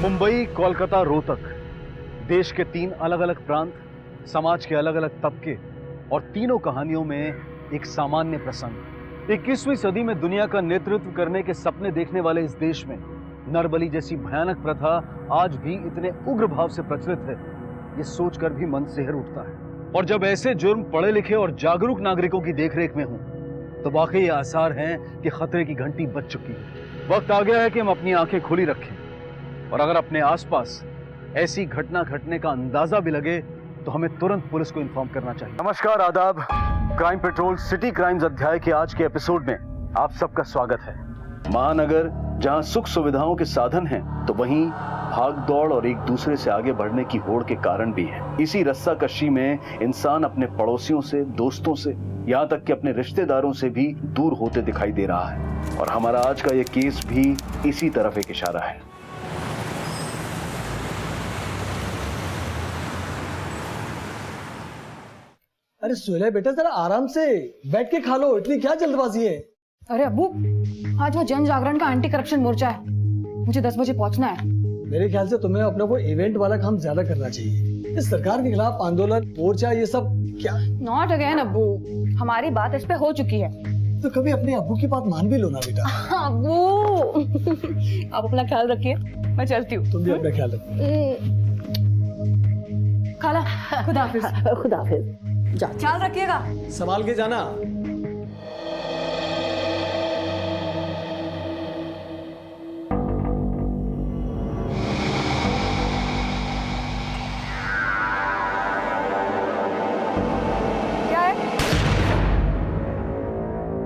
मुंबई, कोलकाता, रोहतक, देश के 3 अलग अलग प्रांत, समाज के अलग अलग तबके और तीनों कहानियों में एक सामान्य प्रसंग। 21वीं सदी में दुनिया का नेतृत्व करने के सपने देखने वाले इस देश में नरबली जैसी भयानक प्रथा आज भी इतने उग्र भाव से प्रचलित है, ये सोचकर भी मन सिहर उठता है। और जब ऐसे जुर्म पढ़े लिखे और जागरूक नागरिकों की देखरेख में हों, तो वाकई ये आसार हैं कि खतरे की घंटी बज चुकी है। वक्त आ गया है कि हम अपनी आंखें खुली रखें, और अगर अपने आसपास ऐसी घटना घटने का अंदाजा भी लगे तो हमें तुरंत पुलिस को इन्फॉर्म करना चाहिए। नमस्कार, आदाब। क्राइम पेट्रोल सिटी क्राइम्स अध्याय के आज के एपिसोड में आप सबका स्वागत है। महानगर जहां सुख सुविधाओं के साधन हैं, तो वहीं भाग दौड़ और एक दूसरे से आगे बढ़ने की होड़ के कारण भी है। इसी रस्साकशी में इंसान अपने पड़ोसियों से, दोस्तों से, यहाँ तक कि अपने रिश्तेदारों से भी दूर होते दिखाई दे रहा है, और हमारा आज का ये केस भी इसी तरफ एक इशारा है। अरे सोहेल बेटा, जरा आराम से बैठ के खा लो, इतनी क्या जल्दबाजी है? अरे अब्बू, आज वो जन जागरण का एंटी करप्शन मोर्चा है, मुझे 10 बजे पहुंचना है। मेरे ख्याल से तुम्हें अपने को इवेंट वाला काम ज्यादा करना चाहिए। इस सरकार के खिलाफ आंदोलन, मोर्चा, ये सब क्या? नॉट अगेन अब्बू, हमारी बात इस पे हो चुकी है। तो कभी अपने अब्बू की बात मान भी लो ना बेटा। अब्बू आप अपना ख्याल रखिए, मैं चलती हूँ। तुम भी अपना ख्याल रखो। खाला, खुदा हाफिज। खुदा हाफिज, ख्याल रखिएगा, संभाल के जाना।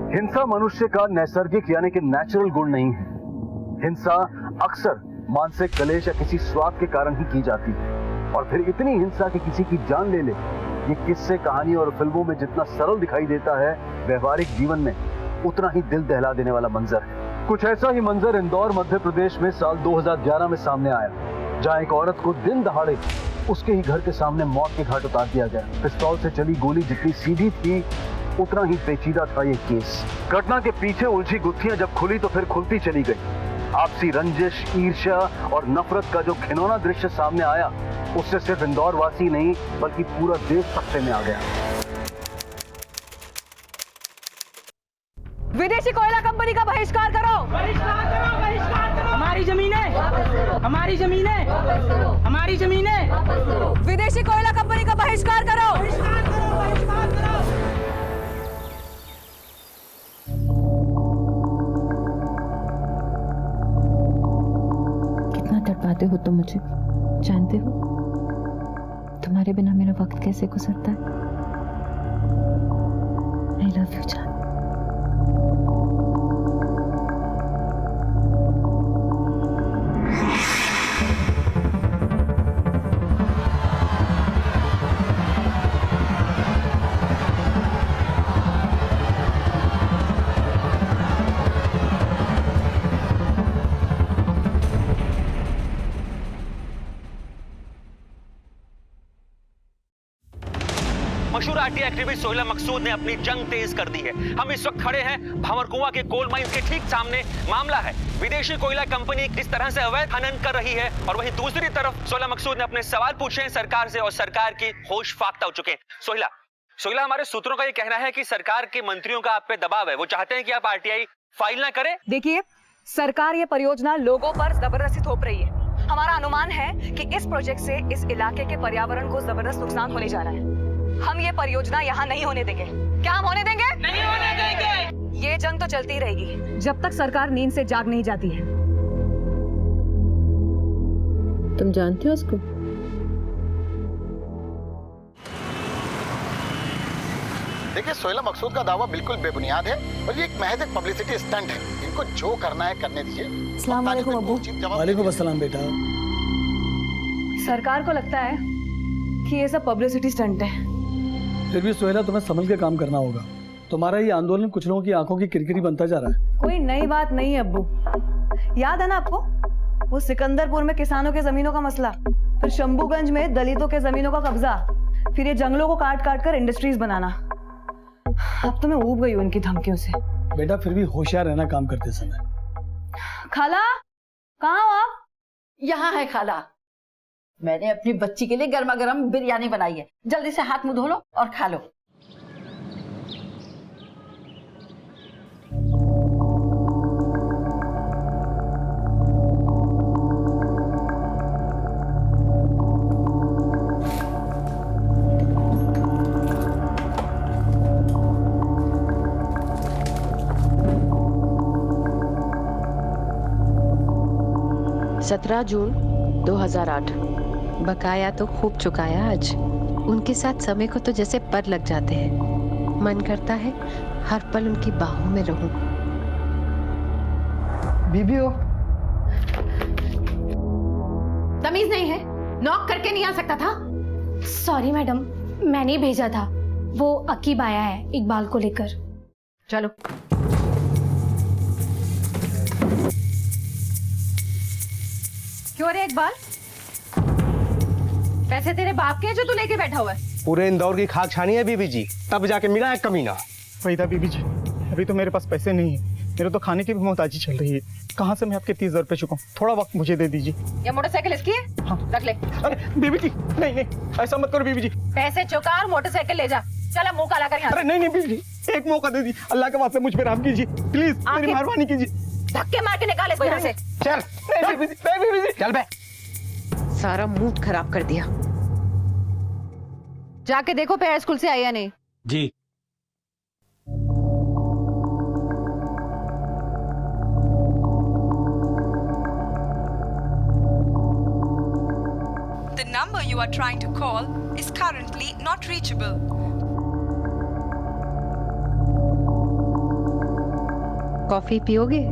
हिंसा मनुष्य का नैसर्गिक यानी कि नेचुरल गुण नहीं है। हिंसा अक्सर मानसिक कलेश या किसी स्वार्थ के कारण ही की जाती है, और फिर इतनी हिंसा कि किसी की जान ले ले। ये किस्से कहानी और फिल्मों में जितना सरल दिखाई देता है, व्यवहारिक जीवन में उतना ही दिल दहला देने वाला मंजर है। कुछ ऐसा ही मंजर इंदौर मध्य प्रदेश में साल 2011 में सामने आया, जहां एक औरत को दिन दहाड़े उसके ही घर के सामने मौत के घाट उतार दिया गया। पिस्तौल से चली गोली जितनी सीधी थी उतना ही पेचीदा था ये केस। घटना के पीछे उलझी गुत्थियां जब खुली तो फिर खुलती चली गई। आपसी रंजिश, ईर्ष्या और नफरत का जो घिनौना दृश्य सामने आया, उससे सिर्फ इंदौर वासी नहीं बल्कि पूरा देश सख्ते में आ गया। विदेशी कोयला कंपनी का बहिष्कार करो। बहिष्कार करो, बहिष्कार करो। हमारी जमीनें, हमारी जमीनें, हमारी जमीनें। विदेशी कोयला कंपनी का बहिष्कार करो। बहिष्कार करो, बहिष्कार करो। कितना तड़पाते हो तुम मुझे, जानते हो? तुम्हारे बिना मेरा वक्त कैसे गुजरता है। I love you, जान। मशहूर आरटीआई एक्टिविस्ट सोहेला मकसूद ने अपनी जंग तेज कर दी है। हम इस वक्त खड़े हैं भंवरकुआं के कोल माइंस के ठीक सामने। मामला है विदेशी कोयला कंपनी किस तरह से अवैध खनन कर रही है, और वहीं दूसरी तरफ सोहेला मकसूद ने अपने सवाल पूछे हैं सरकार से, और सरकार की होश फाख्ता हो चुके हैं। सोहेला, हमारे सूत्रों का ये कहना है कि सरकार के मंत्रियों का आप पे दबाव है, वो चाहते हैं कि आप आरटीआई फाइल ना करें। देखिए, सरकार ये परियोजना लोगों पर जबरदस्ती थोप रही है। हमारा अनुमान है कि इस प्रोजेक्ट से इस इलाके के पर्यावरण को जबरदस्त नुकसान होने जा रहा है। हम ये परियोजना यहाँ नहीं होने देंगे। क्या हम होने देंगे? नहीं होने देंगे। ये जंग तो चलती रहेगी जब तक सरकार नींद से जाग नहीं जाती है। तुम जानते हो उसको? देखिए, सोहेला मकसूद का दावा बिल्कुल बेबुनियाद है और ये एक महज एक पब्लिसिटी स्टंट है। इनको जो करना है करने दीजिए। अस्सलाम वालेकुम अब्बू। वालेकुम अस्सलाम बेटा। सरकार को लगता है कि ये सब पब्लिसिटी स्टंट है। फिर भी सोहेला, तुम्हें संभल के काम करना होगा। तुम्हारा ये आंदोलन कुछ लोगों की आंखों की किरकिरी बनता जा रहा है। कोई नई बात नहीं है अब्बू। याद है ना आपको वो सिकंदरपुर में किसानों के जमीनों का मसला, फिर शंभूगंज में दलितों के जमीनों का कब्जा, फिर ये जंगलों को काट काट कर इंडस्ट्रीज बनाना। अब तो मैं ऊब गई हूँ इनकी धमकियों से। बेटा, फिर भी होशियार रहना काम करते समय। खाला, कहाँ हो आप? यहाँ है खाला। मैंने अपनी बच्ची के लिए गर्मा गर्म बिरयानी बनाई है, जल्दी से हाथ मुंह धो लो और खा लो। सत्रह जून 2008। बकाया तो खूब चुकाया आज। उनके साथ समय को तो जैसे पर लग जाते हैं। मन करता है हर पल उनकी बाहों में रहूं। बीबी हो? तमीज नहीं है? नॉक करके नहीं आ सकता था? सॉरी मैडम, मैंने ही भेजा था। वो अकीब आया है इकबाल को लेकर। चलो। क्यों रे इकबाल? पैसे तेरे बाप के हैं जो तू लेके बैठा हुआ है? पूरे इंदौर की खाक छानी है बीबी जी, तब जाके मिला है कमीना। वही था बीबी जी, अभी तो मेरे पास पैसे नहीं है। मेरे तो खाने की भी मोहताजी चल रही है। कहाँ से मैं आपके 30,000 रुपए चुकाऊं? थोड़ा वक्त मुझे दे दीजिए। ये मोटरसाइकिल इसकी है? हाँ। रख ले। अरे बीबी जी, नहीं नहीं, ऐसा मत करो बीबी जी। पैसे चुका और मोटरसाइकिल ले जा। चला मुंह काला कर यहाँ। अरे नहीं नहीं बीबी जी, एक मौका दे दीजिए। अल्लाह के वास्ते मुझ पे रहम कीजिए प्लीज, मेरी मेहरबानी कीजिए। धक्के मार के निकाले इसको यहाँ से। चल। नहीं बीबी जी, चल बे। सारा मूड खराब कर दिया। जाके देखो पैर स्कूल से आई या नहीं। जी। The number you are trying to call is currently not reachable. Coffee पियोगे?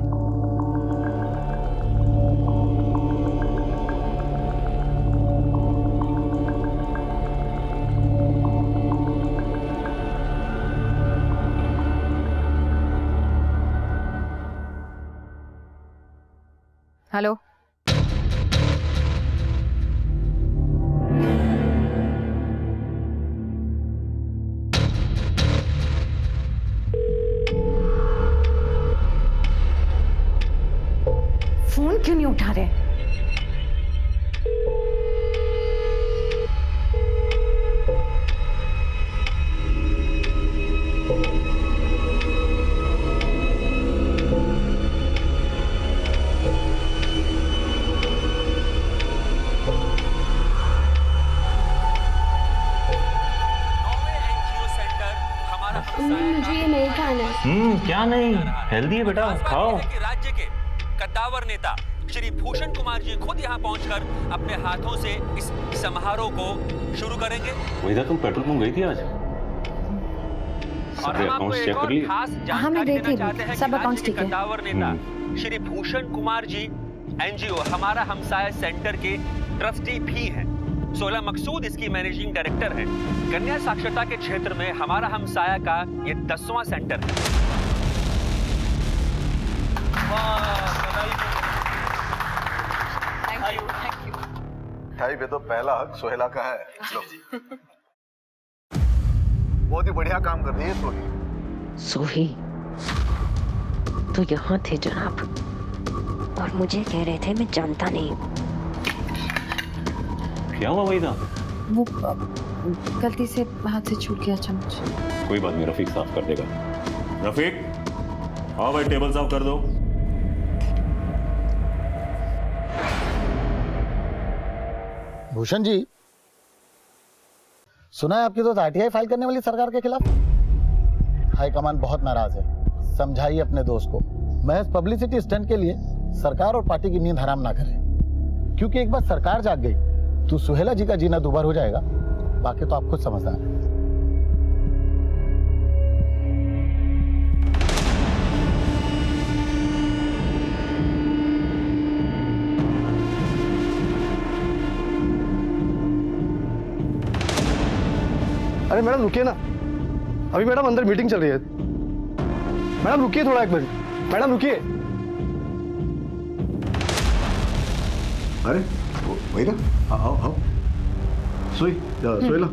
हेलो। फोन क्यों नहीं उठा रहे? मुझे ये नहीं खाना। क्या नहीं? हेल्दी है बेटा, खाओ। राज्य के कद्दावर नेता श्री भूषण कुमार जी खुद यहाँ पहुंचकर अपने हाथों से इस समारोह को शुरू करेंगे। वहीदा, तुम पेट्रोल पंप गई थी आज? और हम आपको एक और खास जानकारी देना चाहते हैं कि राज्य के कद्दावर नेता श्री भूषण कुमार जी एनजीओ हमारा हमसाया सेंटर के ट्रस्टी भी हैं। सोहेला मकसूद इसकी मैनेजिंग डायरेक्टर है। कन्या साक्षरता के क्षेत्र में हमारा हमसाया का ये 10वां सेंटर है। Thank you. मिठाई पे तो पहला हक सोहेला का है। लो। बहुत ही बढ़िया काम कर रही है सोही। सोही तो यहाँ थे जनाब, और मुझे कह रहे थे मैं जानता नहीं। क्या हुआ वहीदा? वो गलती से हाथ से छूट गया चम्मच। कोई बात नहीं, रफीक साफ कर देगा। रफीक, आओ भाई, टेबल साफ कर दो। भूषण जी, सुना है आपकी दोस्त आरटीआई फाइल करने वाली सरकार के खिलाफ। हाईकमान बहुत नाराज है, समझाइए अपने दोस्त को। महज पब्लिसिटी स्टंट के लिए सरकार और पार्टी की नींद हराम ना करे, क्योंकि एक बार सरकार जाग गई तो सुहेला जी का जीना दुबार हो जाएगा। बाकी तो आप खुद समझदार हैं। अरे मैडम रुकिए ना, अभी मैडम अंदर मीटिंग चल रही है। मैडम रुकिए थोड़ा, एक मिनट। मैडम रुकिए। अरे वहीदा, आओ आओ। सोहेला,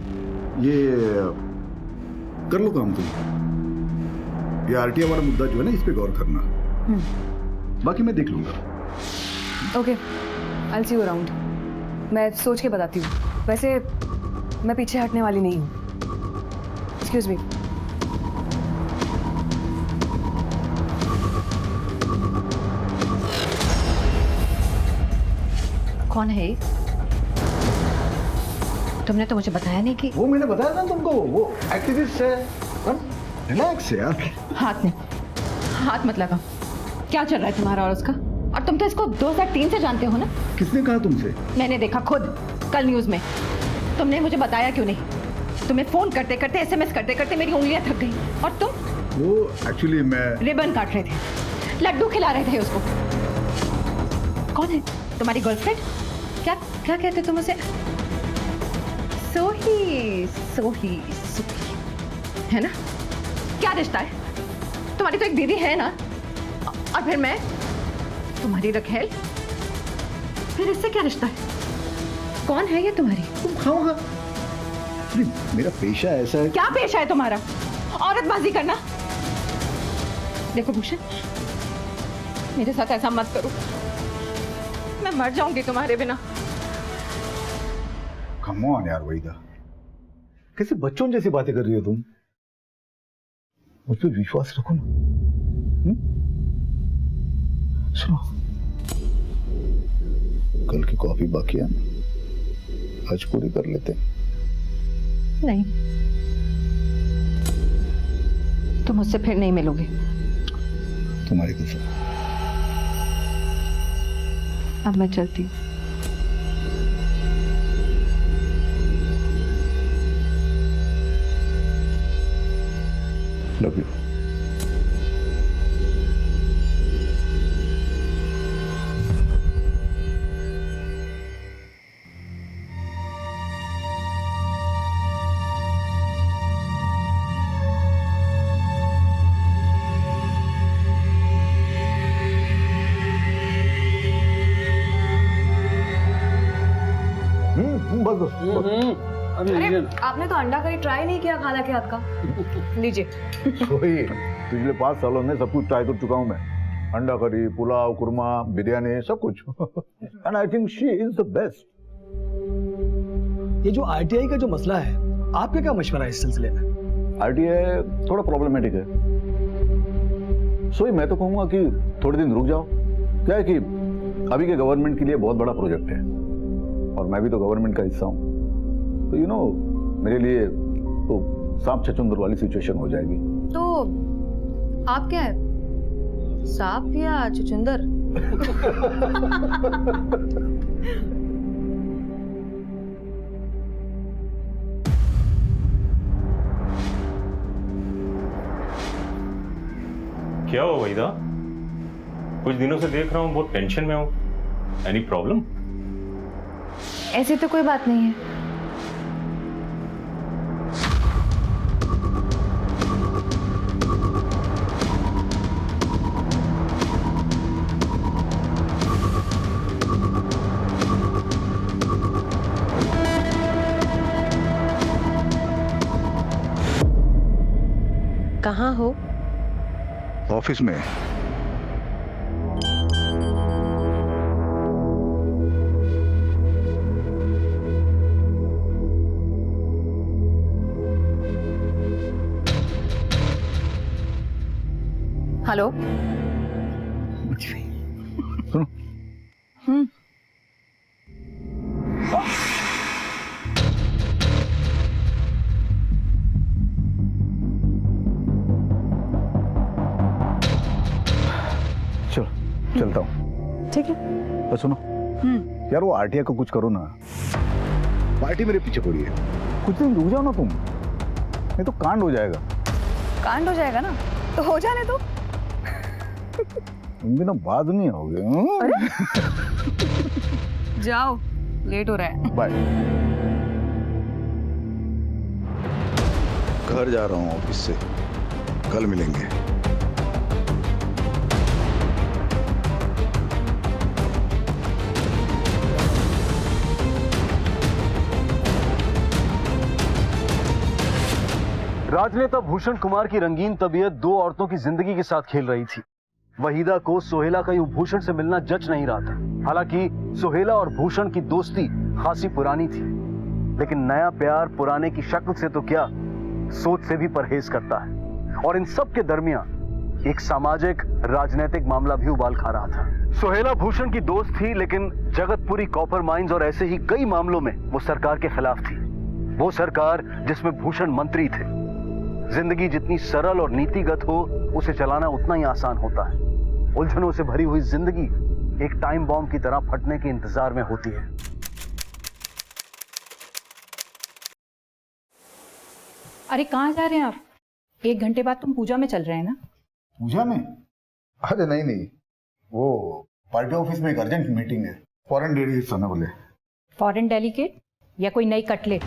ये कर लो काम तुम। ये आरटीआई वाला मुद्दा जो है ना, इस पे गौर करना। बाकी मैं देख लूंगा। Okay, I see you around. मैं सोच के बताती हूँ। वैसे मैं पीछे हटने वाली नहीं हूँ। Excuse me. कौन है ये? तुमने तो मुझे बताया नहीं कि वो मैंने बताया था तुमको, वो एक्टिविस्ट है। रिलैक्स यार। हाथ मत लगा। क्या चल रहा है तुम्हारा और उसका? और तुम तो इसको 2003 से जानते हो ना? किसने कहा तुमसे? मैंने देखा खुद कल न्यूज में। तुमने मुझे बताया क्यों नहीं? तुम्हें फोन करते करते, एसएमएस करते करते मेरी उंगलियां थक गई। और तुम? वो एक्चुअली मैं रिबन काट रहे थे, लड्डू खिला रहे थे उसको। कौन है तुम्हारी गर्लफ्रेंड? क्या क्या कहते तुम उसे? सोही सोही सोही है ना? क्या रिश्ता है? तुम्हारी तो एक दीदी है ना, और फिर मैं तुम्हारी रखेल। फिर इससे क्या रिश्ता है? कौन है ये तुम्हारी? तुम खाओ। मेरा पेशा ऐसा है। क्या पेशा है तुम्हारा? औरतबाजी करना। देखो भूषण, मेरे साथ ऐसा मत करो, मैं मर जाऊंगी तुम्हारे बिना। कम ऑन यार वहीदा, कैसे बच्चों जैसी बातें कर रही हो तुम? मुझ पर विश्वास रखो ना। सुनो, कल की कॉफी बाकी है ना, आज पूरी कर लेते हैं। नहीं, तुम मुझसे फिर नहीं मिलोगे। तुम्हारी कसम। अब मैं चलती हूँ। Love you. दो। अरे आपने तो अंडा करी ट्राई नहीं किया खाला के हाथ का। लीजिए। वही पिछले 5 सालों में सब कुछ ट्राई कर चुका हूँ मैं। अंडा करी, पुलाव, कुरमा, बिरयानी, सब कुछ। And I think she is the best. ये जो आरटीआई का जो मसला है, आपका क्या मशवरा है इस सिलसिले में? आरटीआई थोड़ा प्रॉब्लमेटिक है, सो मैं तो कहूंगा कि थोड़े दिन रुक जाओ। क्या है कि अभी के गवर्नमेंट के लिए बहुत बड़ा प्रोजेक्ट है और मैं भी तो गवर्नमेंट का हिस्सा हूँ, तो यू नो मेरे लिए तो सांप छछूंदर वाली सिचुएशन हो जाएगी। तो आप क्या है, सांप या छछूंदर? क्या हुआ वहीदा? कुछ दिनों से देख रहा हूँ बहुत टेंशन में हो। Any problem? ऐसी तो कोई बात नहीं है। कहाँ हो? ऑफिस में। हेलो। सुनो। चलो चलता हूँ। ठीक है। तो सुनो यार, वो आरटीआई को कुछ करो ना। पार्टी मेरे पीछे पड़ी है, कुछ दिन रुक जाओ ना तुम, नहीं तो कांड हो जाएगा। कांड हो जाएगा ना तो हो जाने दो। इन दिनों बाद नहीं होगे। जाओ, लेट हो रहा है। बाय। घर जा रहा हूँ ऑफिस से, कल मिलेंगे। राजनेता भूषण कुमार की रंगीन तबीयत 2 औरतों की जिंदगी के साथ खेल रही थी। वहीदा को सोहेला का यूं भूषण से मिलना जच नहीं रहा था। हालांकि सोहेला और भूषण की दोस्ती खासी पुरानी थी, लेकिन नया प्यार पुराने की शक्ल से तो क्या, सोच से भी परहेज करता है। और इन सब के दरमियान एक सामाजिक राजनीतिक मामला भी उबाल खा रहा था। सोहेला भूषण की दोस्त थी, लेकिन जगतपुरी कॉपर माइंस और ऐसे ही कई मामलों में वो सरकार के खिलाफ थी। वो सरकार जिसमें भूषण मंत्री थे। जिंदगी जितनी सरल और नीतिगत हो, उसे चलाना उतना ही आसान होता है। उलझनों से भरी हुई जिंदगी एक टाइम बॉम्ब की तरह फटने के इंतजार में होती है। अरे कहाँ जा रहे हैं आप? 1 घंटे बाद तुम पूजा में चल रहे हैं ना? पूजा में? अरे नहीं, वो पार्टी ऑफिस में एक अर्जेंट मीटिंग है, फॉरेन डेलीगेट्स आने वाले। फॉरेन डेलीगेट या कोई नई कटलेट?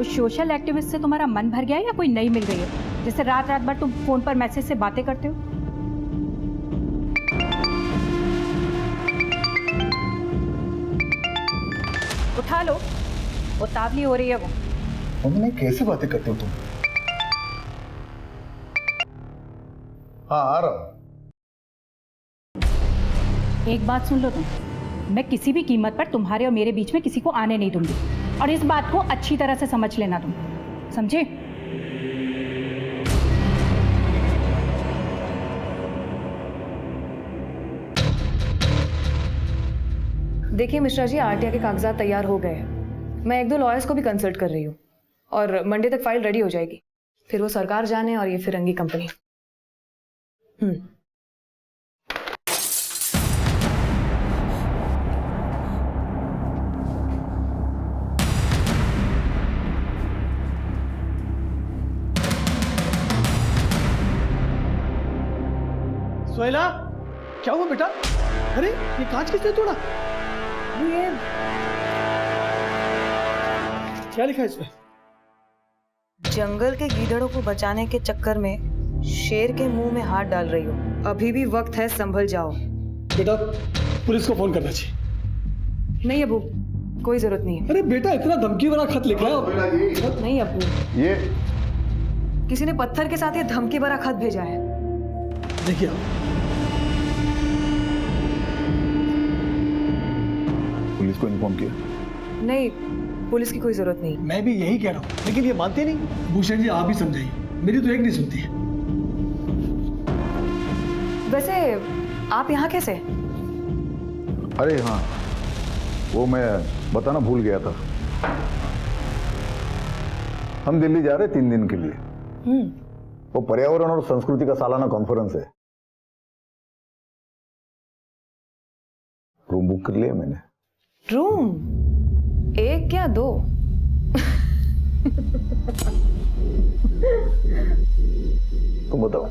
उस सोशल एक्टिविस्ट से तुम्हारा मन भर गया है या कोई नई मिल गई है, जिससे रात रात भर तुम फोन पर मैसेज से बातें करते हो? उठा लो, उतावली हो रही है वो। मम्मी कैसे बातें करते हो तुम? हाँ आ रहा हूं। एक बात सुन लो तुम, मैं किसी भी कीमत पर तुम्हारे और मेरे बीच में किसी को आने नहीं दूंगी, और इस बात को अच्छी तरह से समझ लेना तुम, समझे? देखिए मिश्रा जी, आरटीआई के कागजात तैयार हो गए हैं। मैं 1-2 लॉयर्स को भी कंसल्ट कर रही हूँ और मंडे तक फाइल रेडी हो जाएगी। फिर वो सरकार जाने और ये फिरंगी कंपनी। सोहेला, क्या हुआ बेटा? अरे ये कांच किसने तोड़ा? ये क्या लिखा है इसमें? जंगल के गीदड़ों को बचाने के चक्कर में शेर के मुंह में हाथ डाल रही हो। अभी भी वक्त है, संभल जाओ। बेटा पुलिस को फोन करना चाहिए। नहीं अबू, कोई जरूरत नहीं है। अरे बेटा इतना धमकी भरा खत लिख रहा है। नहीं अबू, ये किसी ने पत्थर के साथ ये धमकी भरा खत भेजा है। देखिए पुलिस को इन्फॉर्म किया? नहीं, पुलिस की कोई जरूरत नहीं। मैं भी यही कह रहा हूँ, लेकिन ये मानते नहीं। भूषण जी आप ही समझाइए, मेरी तो एक नहीं सुनती है। वैसे आप यहाँ कैसे? अरे हाँ, वो मैं बताना भूल गया था। हम दिल्ली जा रहे 3 दिन के लिए। वो पर्यावरण और संस्कृति का सालाना कॉन्फ्रेंस है। रूम बुक कर लिया मैंने। रूम? 1 या 2? तुम बताओ।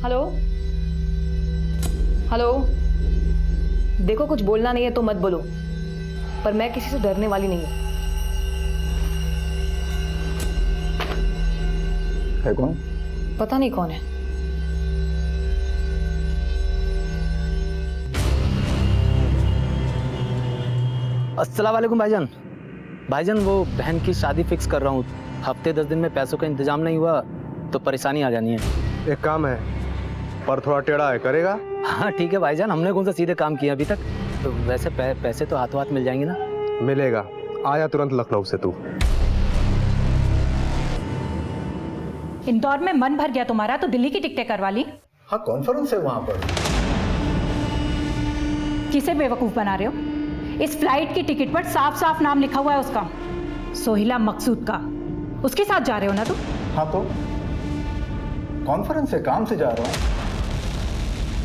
हेलो हेलो, देखो कुछ बोलना नहीं है तो मत बोलो, पर मैं किसी से डरने वाली नहीं हूँ। है कौन? पता नहीं कौन है। अस्सलाम वालेकुम भाईजान। भाईजान वो बहन की शादी फिक्स कर रहा हूँ। हफ्ते 10 दिन में पैसों का इंतजाम नहीं हुआ तो परेशानी आ जानी है। एक काम है, पर थोड़ा टेढ़ा है, करेगा? हाँ ठीक है भाईजान, हमने कौन सा सीधे काम किया अभी तक। तो वैसे पैसे तो हाथों हाथ मिल जाएंगे ना? मिलेगा, आया तुरंत लखनऊ से तू। इंदौर में मन भर गया तुम्हारा तो दिल्ली की टिकटें करवा ली। हाँ कॉन्फ्रेंस है वहां पर। किसे बेवकूफ बना रहे हो? इस फ्लाइट की टिकट पर साफ साफ नाम लिखा हुआ है उसका, सोहिला मकसूद का। उसके साथ जा रहे हो ना तुम? हाँ तो कॉन्फ्रेंस है, काम से जा रहा हूँ।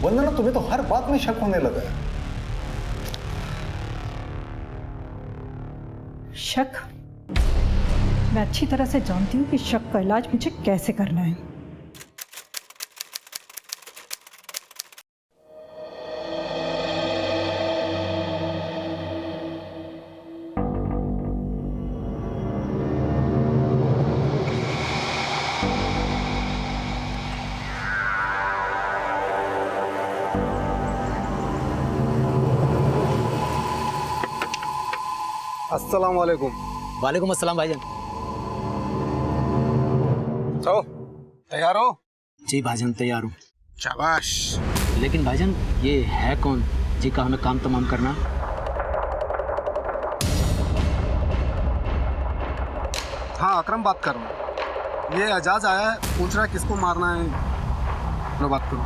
वंदना तुम्हें तो हर बात में शक होने लगा है। शक? मैं अच्छी तरह से जानती हूँ कि शक का इलाज मुझे कैसे करना है। अस्सलाम वालेकुम। वालेकुम अस्सलाम भाईजान। तो तैयार हो? जी भाईजान तैयार हूँ। शाबाश। लेकिन भाईजान ये है कौन जी का हमें काम तमाम करना? हाँ अकरम बात कर रहा हूँ। ये एजाज आया है, पूछ रहा है किसको मारना है। लो बात करो।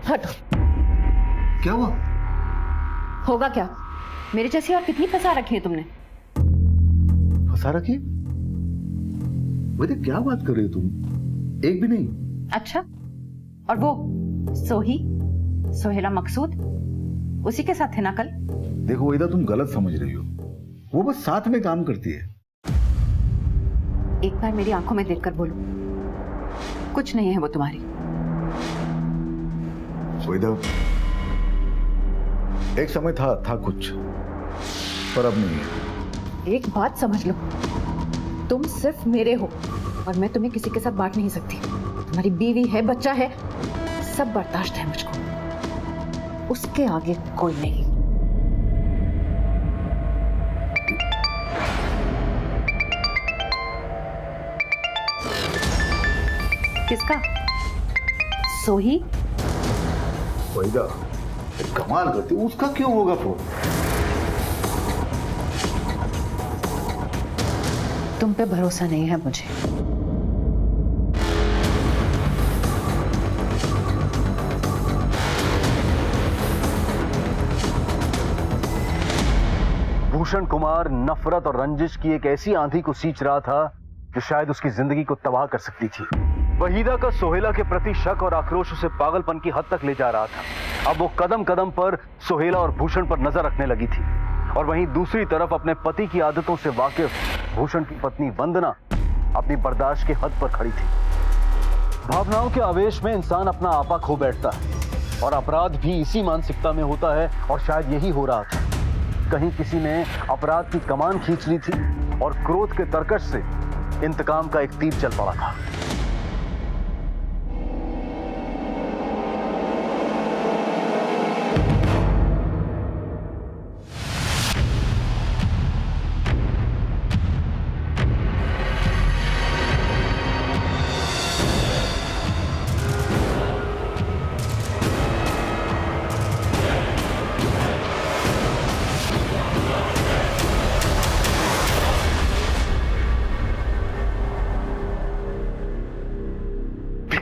हटो। क्या हुआ? होगा क्या? मेरे जैसी और कितनी फंसा रखी है तुमने? फंसा रखी? वैसे क्या बात कर रही हो तुम? एक भी नहीं। अच्छा, और वो सोहिला मकसूद उसी के साथ थे ना कल? देखो वैदा तुम गलत समझ रही हो। वो बस साथ में काम करती है। एक बार मेरी आंखों में देखकर बोलो, कुछ नहीं है वो तुम्हारी। वैदा एक समय था कुछ, पर अब नहीं है। एक बात समझ लो, तुम सिर्फ मेरे हो और मैं तुम्हें किसी के साथ बांट नहीं सकती। तुम्हारी बीवी है, बच्चा है, सब बर्दाश्त है मुझको, उसके आगे कोई नहीं। किसका? सोही? वैदा कमाल करती, उसका क्यों होगा फोन? तुम पे भरोसा नहीं है मुझे। भूषण कुमार नफरत और रंजिश की एक ऐसी आंधी को सींच रहा था जो शायद उसकी जिंदगी को तबाह कर सकती थी। वहीदा का सोहेला के प्रति शक और आक्रोश उसे पागलपन की हद तक ले जा रहा था। अब वो कदम कदम पर सोहेला और भूषण पर नजर रखने लगी थी, और वहीं दूसरी तरफ अपने पति की आदतों से वाकिफ भूषण की पत्नी वंदना अपनी बर्दाश्त की हद पर खड़ी थी। भावनाओं के आवेश में इंसान अपना आपा खो बैठता है, और अपराध भी इसी मानसिकता में होता है, और शायद यही हो रहा था। कहीं किसी ने अपराध की कमान खींच ली थी और क्रोध के तरकश से इंतकाम का एक तीर चल पड़ा था।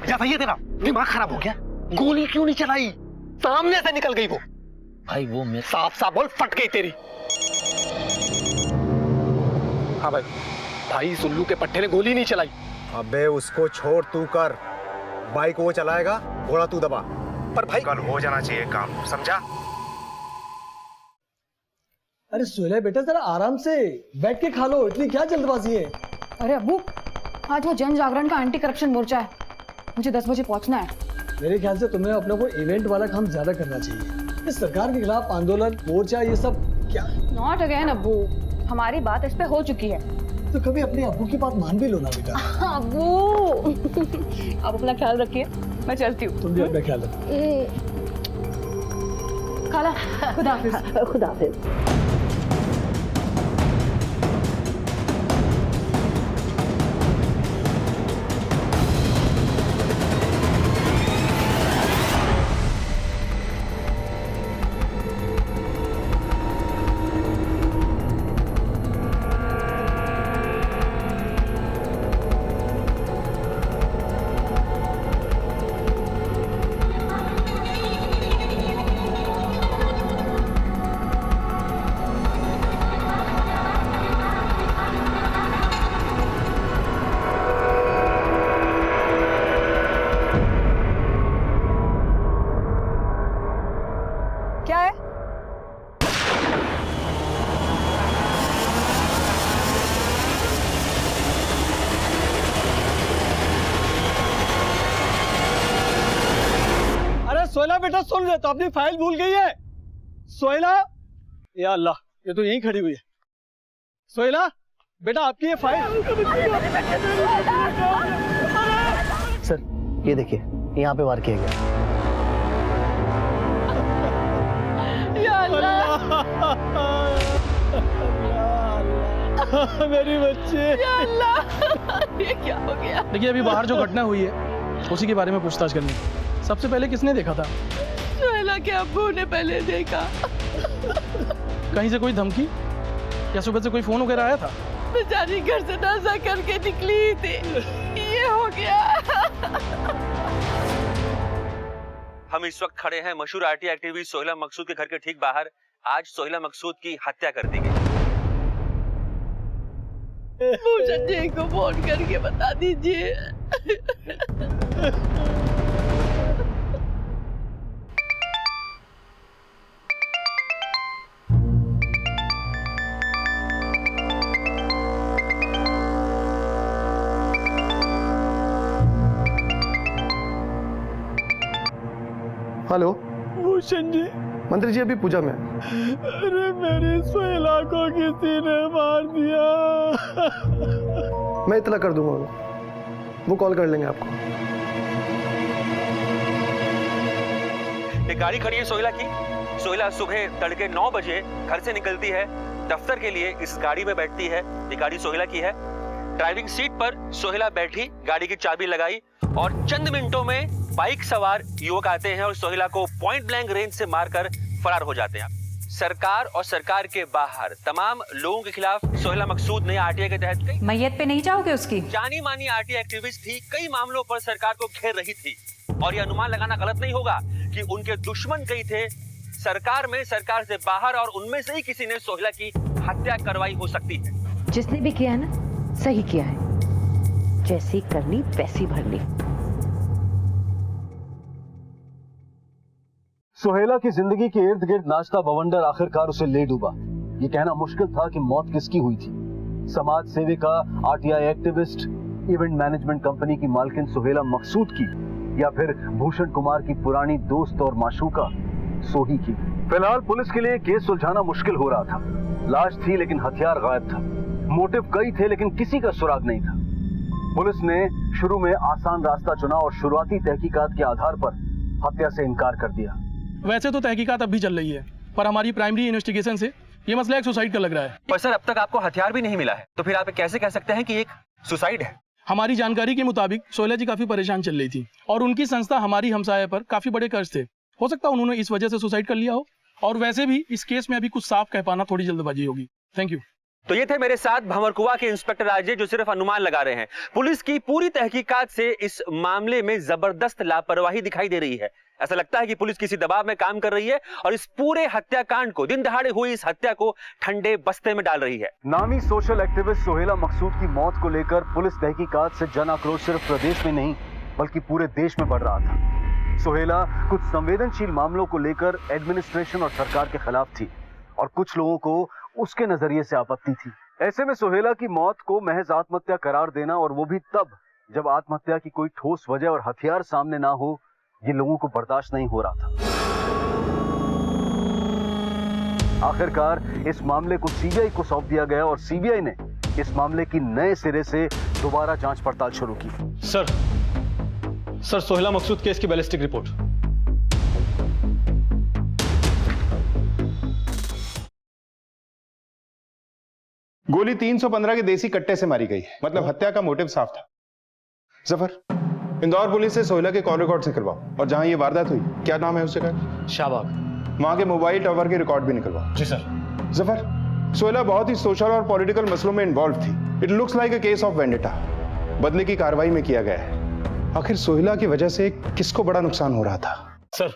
क्या भैया तेरा दिमाग खराब हो गया? गोली क्यों नहीं चलाई? सामने से निकल गई वो। भाई वो मैं साफ साफ बोल, फट गई तेरी। हाँ भाई, भाई सुल्लू के पट्टे ने गोली नहीं चलाई। अबे उसको छोड़, तू कर। बाइक वो चलाएगा, घोड़ा तू दबा। पर भाई कल हो जाना चाहिए काम, समझा? अरे सोहेला बेटा जरा आराम से बैठ के खा लो, इतनी क्या जल्दबाजी है? अरे अब्बू, आज वो जन जागरण का एंटी करप्शन मोर्चा है, मुझे 10 बजे पहुंचना है। मेरे ख्याल से तुम्हें अपने को इवेंट वाला काम ज्यादा करना चाहिए। इस सरकार के खिलाफ आंदोलन, मोर्चा, ये सब क्या? नॉट अगेन अब्बू, हमारी बात इस पे हो चुकी है। तो कभी अपने अब्बू की बात मान भी लो ना बेटा। अब्बू आप अपना ख्याल रखिए, मैं चलती हूँ। तुम भी अपना ख्याल रखो। खाला, खुदा हाफिज। खुदा हाफिज। क्या है? अरे सोहेला बेटा सुन रहे तो अपनी फाइल भूल गई है। सोहेला, या अल्लाह, ये तो यहीं खड़ी हुई है। सोहेला बेटा, आपकी ये फाइल। सर ये देखिए, यहाँ पे वार किया गया। मेरी बच्ची। ये क्या हो गया? देखिए अभी बाहर जो घटना हुई है उसी के बारे में पूछताछ करनी है। सबसे पहले किसने देखा था? सोहेला के अब्बू ने पहले देखा। कहीं से कोई धमकी या सुबह से कोई फोन वगैरह आया था? बेचारी घर से नाजा करके निकली थी, ये हो गया। हम इस वक्त खड़े हैं मशहूर आरटी एक्टिविस्ट सोहेला मकसूद के घर के ठीक बाहर। आज सोहेला मकसूद की हत्या कर दी गई। भूषण जी को फोन करके बता दीजिए। हेलो भूषण जी। मंत्री जी अभी पूजा में। अरे मेरी सोहेला को किसी ने मार दिया। मैं इतला कर दूंगा, वो कॉल कर लेंगे आपको। एक गाड़ी खड़ी है सोहेला की। सोहेला सुबह तड़के 9 बजे घर से निकलती है दफ्तर के लिए। इस गाड़ी में बैठती है। ये गाड़ी सोहेला की है। ड्राइविंग सीट पर सोहेला बैठी, गाड़ी की चाबी लगाई और चंद मिनटों में बाइक सवार युवक आते हैं और सोहेला को पॉइंट ब्लैंक रेंज से मारकर फरार हो जाते हैं। सरकार और सरकार के बाहर तमाम लोगों के खिलाफ सोहेला मकसूद ने आरटीआई के तहत कई मैयत पे नहीं जाओगे उसकी? जानी मानी आरटीआई एक्टिविस्ट थी, कई मामलों पर सरकार को घेर रही थी। और ये अनुमान लगाना गलत नहीं होगा कि उनके दुश्मन कई थे सरकार में, सरकार से बाहर, और उनमें से ही किसी ने सोहेला की हत्या करवाई हो सकती है। जिसने भी किया ना, सही किया है। जैसी करनी वैसी भरनी। सोहेला की जिंदगी के इर्द गिर्द नाचता बवंडर आखिरकार उसे ले डूबा। ये कहना मुश्किल था कि मौत किसकी हुई थी। समाज सेविका, RTI activist, event management company की मालकिन सोहेला मकसूद की, या फिर भूषण कुमार की पुरानी दोस्त और माशूका सोही की। फिलहाल पुलिस के लिए केस सुलझाना मुश्किल हो रहा था। लाश थी लेकिन हथियार गायब था। मोटिव कई थे लेकिन किसी का सुराग नहीं था। पुलिस ने शुरू में आसान रास्ता चुना और शुरुआती तहकीकात के आधार पर हत्या से इनकार कर दिया। वैसे तो तहकीकात अब भी चल रही है, पर हमारी प्राइमरी इन्वेस्टिगेशन से ये मसला एक सुसाइड का लग रहा है। पर सर अब तक आपको हथियार भी नहीं मिला है, तो फिर आप कैसे कह सकते हैं कि एक सुसाइड है? हमारी जानकारी के मुताबिक सोहेला जी काफी परेशान चल रही थी और उनकी संस्था हमारी हमसाया पर काफी बड़े कर्ज थे। हो सकता है उन्होंने इस वजह से सुसाइड कर लिया हो। और वैसे भी इस केस में अभी कुछ साफ कह पाना थोड़ी जल्दबाजी होगी। Thank you. तो ये थे मेरे साथ भंवरकुआ के इंस्पेक्टर राजे, जो सिर्फ अनुमान लगा रहे हैं। पुलिस की पूरी तहकीकात से इस मामले में जबरदस्त लापरवाही दिखाई दे रही है। ऐसा लगता है कि पुलिस किसी दबाव में काम कर रही है और इस पूरे हत्याकांड को, दिन दहाड़े हुई इस हत्या को ठंडे बस्ते में डाल रही है। नामी सोशल एक्टिविस्ट सोहेला मकसूद की मौत को लेकर पुलिस तहकीकात से जन आक्रोश सिर्फ प्रदेश में नहीं बल्कि पूरे देश में बढ़ रहा था। सोहेला कुछ संवेदनशील मामलों को लेकर एडमिनिस्ट्रेशन और सरकार के खिलाफ थी और कुछ लोगों को उसके नजरिए से आपत्ति थी। ऐसे में सोहेला की मौत को महज आत्महत्या करार देना, और वो भी तब जब आत्महत्या की कोई ठोस वजह और हथियार सामने ना हो, ये लोगों को बर्दाश्त नहीं हो रहा था। आखिरकार इस मामले को सीबीआई को सौंप दिया गया और सीबीआई ने इस मामले की नए सिरे से दोबारा जांच पड़ताल शुरू की। सर सोहेला मकसूद केस की बैलिस्टिक रिपोर्ट। गोली 315 के देसी कट्टे से मारी गई, मतलब हत्या का मोटिव साफ था। जफर, इंदौर पुलिस से सोहेला के कॉल रिकॉर्ड निकलवाओ और जहां ये वारदात हुई, क्या नाम है उस जगह? शाहबाग। वहां के मोबाइल टावर के रिकॉर्ड भी निकलवाओ। जी सर। जफर, सोहेला बहुत ही सोशल और पॉलिटिकल मसलों में इन्वॉल्व थी। It looks like a case of vendetta. बदले की कार्रवाई में किया गया है। आखिर सोहेला की वजह से किसको बड़ा नुकसान हो रहा था? सर,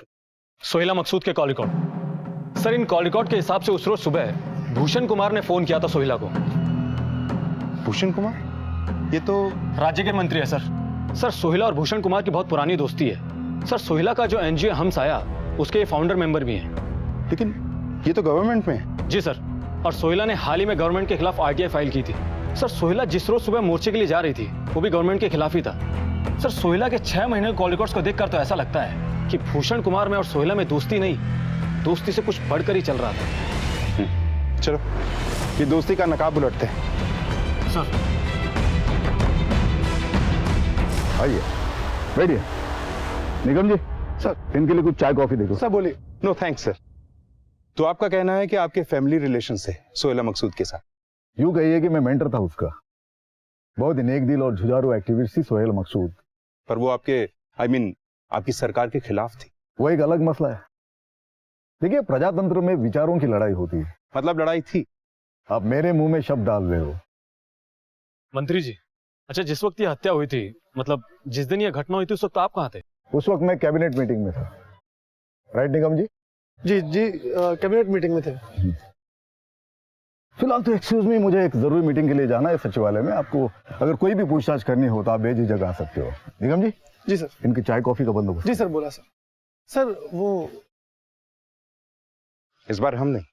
सोहेला मकसूद के कॉल रिकॉर्ड। सर, इन कॉल रिकॉर्ड के हिसाब से उस रोज सुबह भूषण कुमार ने फोन किया था सोहेला को। भूषण कुमार? ये तो राज्य के मंत्री है सर, सोहेला और भूषण कुमार की बहुत पुरानी दोस्ती है। सर, सोहेला का जो एनजीओ हमसाया, उसके फाउंडर मेंबर भी हैं। लेकिन ये तो गवर्नमेंट में है। जी सर, और सोहेला ने हाल ही में गवर्नमेंट के खिलाफ आरटीआई फाइल की थी। सर, सोहेला जिस रोज सुबह मोर्चे के लिए जा रही थी, वो भी गवर्नमेंट के खिलाफ ही था। सर, सोहेला के 6 महीने के कॉल रिकॉर्ड्स को देखकर तो ऐसा लगता है कि भूषण कुमार में और सोहेला में दोस्ती नहीं, दोस्ती से कुछ बढ़कर ही चल रहा था। चलो, ये दोस्ती का नकाब उलटते हैं। सर, आइए, बैठिए। निगम जी, सर, इनके लिए कुछ चाय कॉफी देखो। सर बोलिए। No thanks sir. तो आपका कहना है कि आपके फैमिली रिलेशन से सोहेला मकसूद के साथ? यूं कहिए कि मैं मेंटर था उसका। बहुत ही नेक दिल और जुझारू एक्टिविस्ट थी सोहेल मकसूद। पर वो आपके आपकी सरकार के खिलाफ थी। वो एक अलग मसला है। देखिए, प्रजातंत्र में विचारों की लड़ाई होती है। मतलब लड़ाई थी? आप मेरे मुंह में शब्द डाल रहे हो। मंत्री जी, अच्छा, जिस वक्त ये हत्या हुई थी, मतलब जिस दिन ये घटना हुई थी, उस वक्त आप कहाँ थे? उस वक्त मैं कैबिनेट मीटिंग में था। राइट निगम जी? जी कैबिनेट मीटिंग में थे। फिलहाल तो एक्सक्यूज मी, मुझे एक जरूरी मीटिंग के लिए जाना है सचिवालय में। आपको अगर कोई भी पूछताछ करनी हो तो आप बेझिझक आ सकते हो। निगम जी? जी सर। इनकी चाय कॉफी का बंदोबस्त। जी सर, बोला सर। सर, वो इस बार हम नहीं,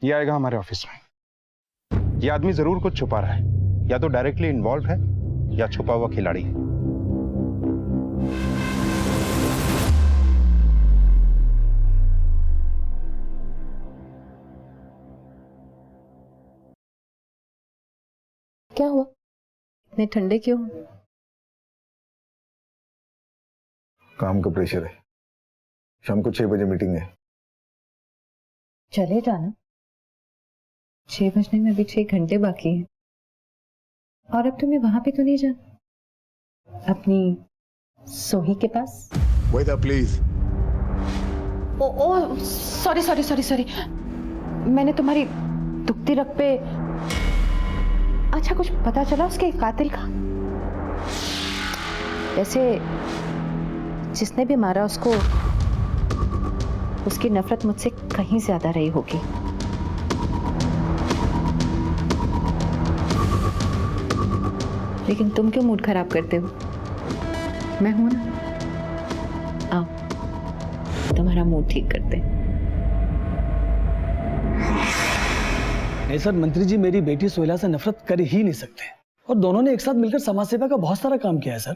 ये आएगा हमारे ऑफिस में। ये आदमी जरूर कुछ छुपा रहा है, या तो डायरेक्टली इन्वॉल्व है या छुपा हुआ खिलाड़ी है। क्या हुआ? इतने ठंडे क्यों? काम का प्रेशर है। शाम को 6 बजे मीटिंग है। चले जाना। 6 बजने में अभी 6 घंटे बाकी हैं। और अब तुम्हें वहां पे तो नहीं जाना, अपनी सोही के पास? Wait please. Oh sorry. मैंने तुम्हारी दुखती रग पे। अच्छा, कुछ पता चला उसके कातिल का? वैसे जिसने भी मारा उसको, उसकी नफरत मुझसे कहीं ज्यादा रही होगी। लेकिन तुम क्यों मूड खराब करते हो? मैं हूं ना, आओ तुम्हारा मूड ठीक करते। नहीं सर, मंत्री जी मेरी बेटी सोहेला से नफरत कर ही नहीं सकते, और दोनों ने एक साथ मिलकर समाज सेवा का बहुत सारा काम किया है सर।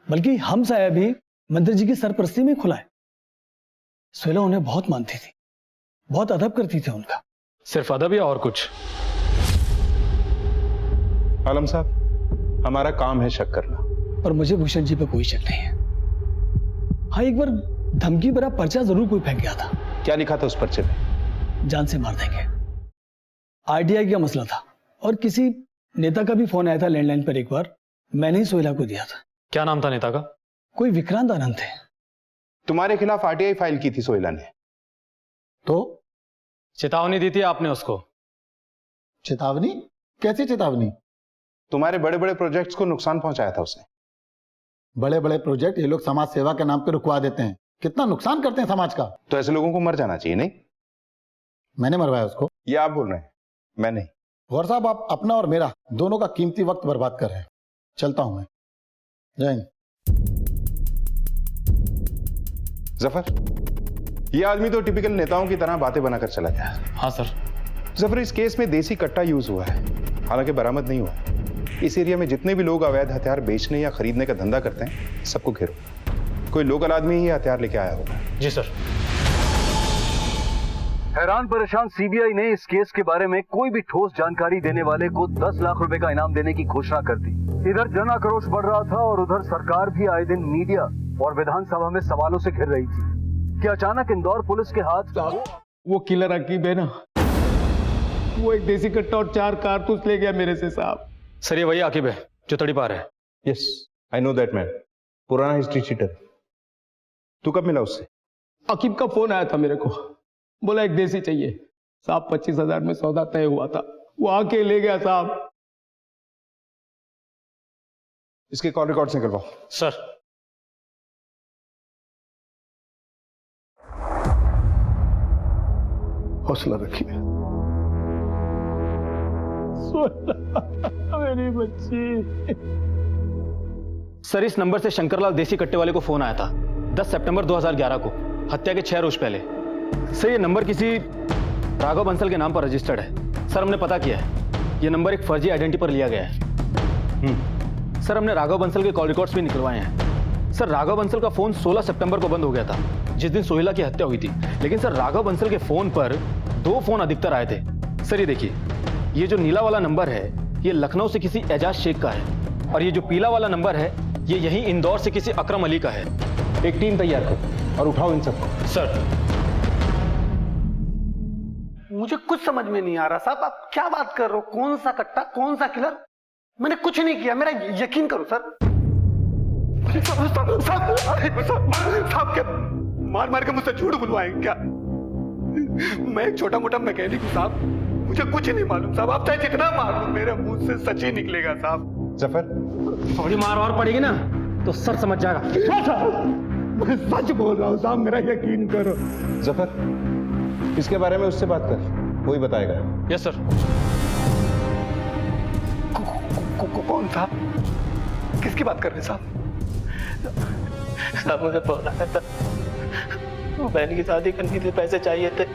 बल्कि हम साया भी मंदिर जी की सरपरस्ती में खुला है। सोहेला उन्हें बहुत मानती थी, बहुत अदब करती थी उनका। सिर्फ अदब या और कुछ? आलम साहब, हमारा काम है शक करना। और मुझे भूषण जी पे कोई शक नहीं है। हाँ, एक बार धमकी भरा पर्चा जरूर कोई फेंक गया था। क्या लिखा था उस पर्चे में? जान से मार देंगे। आरटीआई का मसला था और किसी नेता का भी फोन आया था लैंडलाइन पर। एक बार मैंने ही सोहेला को दिया था। क्या नाम था नेता का? कोई विक्रांत आनंद थे। तुम्हारे खिलाफ आरटीआई फाइल की थी सोहेला ने। तो चेतावनी दी थी आपने उसको? चेतावनी? कैसी चेतावनी? तुम्हारे बड़े बड़े प्रोजेक्ट्स को नुकसान पहुंचाया था उसने। बड़े बड़े प्रोजेक्ट ये लोग समाज सेवा के नाम पे रुकवा देते हैं। कितना नुकसान करते हैं समाज का। तो ऐसे लोगों को मर जाना चाहिए, नहीं? मैंने मरवाया उसको? ये आप बोल रहे हैं, मैं नहीं। गौर साहब, आप अपना और मेरा दोनों का कीमती वक्त बर्बाद कर रहे हैं। चलता हूं मैं। जय हिंद। जफर, ये आदमी तो टिपिकल नेताओं की तरह बातें बनाकर चला गया। हाँ सर। जफर, इस केस में देसी कट्टा यूज हुआ है, हालांकि बरामद नहीं हुआ। इस एरिया में जितने भी लोग अवैध हथियार बेचने या खरीदने का धंधा करते हैं, सबको घेरो। कोई लोकल आदमी ही हथियार लेके आया होगा। जी सर। हैरान परेशान सीबीआई ने इस केस के बारे में कोई भी ठोस जानकारी देने वाले को 10 लाख रुपए का इनाम देने की घोषणा कर दी। इधर जन आक्रोश बढ़ रहा था और उधर सरकार भी आए दिन मीडिया और विधानसभा में सवालों से घिर रही थी कि अचानक इंदौर पुलिस के हाथ वो किलर अकीब है ना, वो एक देसी कट्टा और 4 कारतूस ले गया मेरे से साहब। सर, ये वही आकिब है जो तड़ीपार है। Yes, I know that man. पुराना हिस्ट्री चीटर। तू कब मिला उससे? अकीब का फोन आया था मेरे को, बोला एक देसी चाहिए साहब। 25,000 में सौदा तय हुआ था, वो आके ले गया साहब। इसके कॉल रिकॉर्ड्स निकलवाओ। सर। हौसला रखिए। मेरी बच्ची। सर, इस नंबर से शंकरलाल देसी कट्टे वाले को फोन आया था 10 सितंबर 2011 को, हत्या के 6 रोज पहले। सर, ये नंबर किसी राघव बंसल के नाम पर रजिस्टर्ड है। सर, हमने पता किया है, ये नंबर एक फर्जी आइडेंटिटी पर लिया गया है। सर, हमने राघव बंसल के कॉल रिकॉर्ड्स भी निकलवाए हैं। सर, राघव बंसल का फोन 16 सितंबर को बंद हो गया था, जिस दिन सोहेला की हत्या हुई थी। लेकिन सर, राघव बंसल के फोन पर 2 फोन अधिकतर आए थे। सर, ये देखिए, ये जो नीला वाला नंबर है, ये लखनऊ से किसी एजाज शेख का है, और ये जो पीला वाला नंबर है, ये यही इंदौर से किसी अकरम अली का है। एक टीम तैयार करो और उठाओ इन सबको। सर। मुझे कुछ समझ में नहीं आ रहा साहब, आप क्या बात कर रहे हो? कौन सा कट्टा, कौन सा किलर? मैंने कुछ नहीं किया, मेरा यकीन करो सर। साहब, क्या मार मार के मुझसे झूठ बुलवाएंगे क्या? मैं एक छोटा मोटा मैकेनिक हूँ साहब, मुझे कुछ नहीं मालूम साहब। आप चाहे जितना मार लो, मेरे मुंह से सच ही निकलेगा साहब। जफर, थोड़ी मार और पड़ेगी ना तो सर समझ जाएगा। मैं सच बोल रहा हूँ साहब, मेरा यकीन करो। जफर, इसके बारे में उससे बात कर, वही बताएगा। Yes sir. कौन साहब? किसकी बात कर रहे हैं साहब? साहब, मुझे फोन आया था, बहन की शादी करनी थी, पैसे चाहिए थे।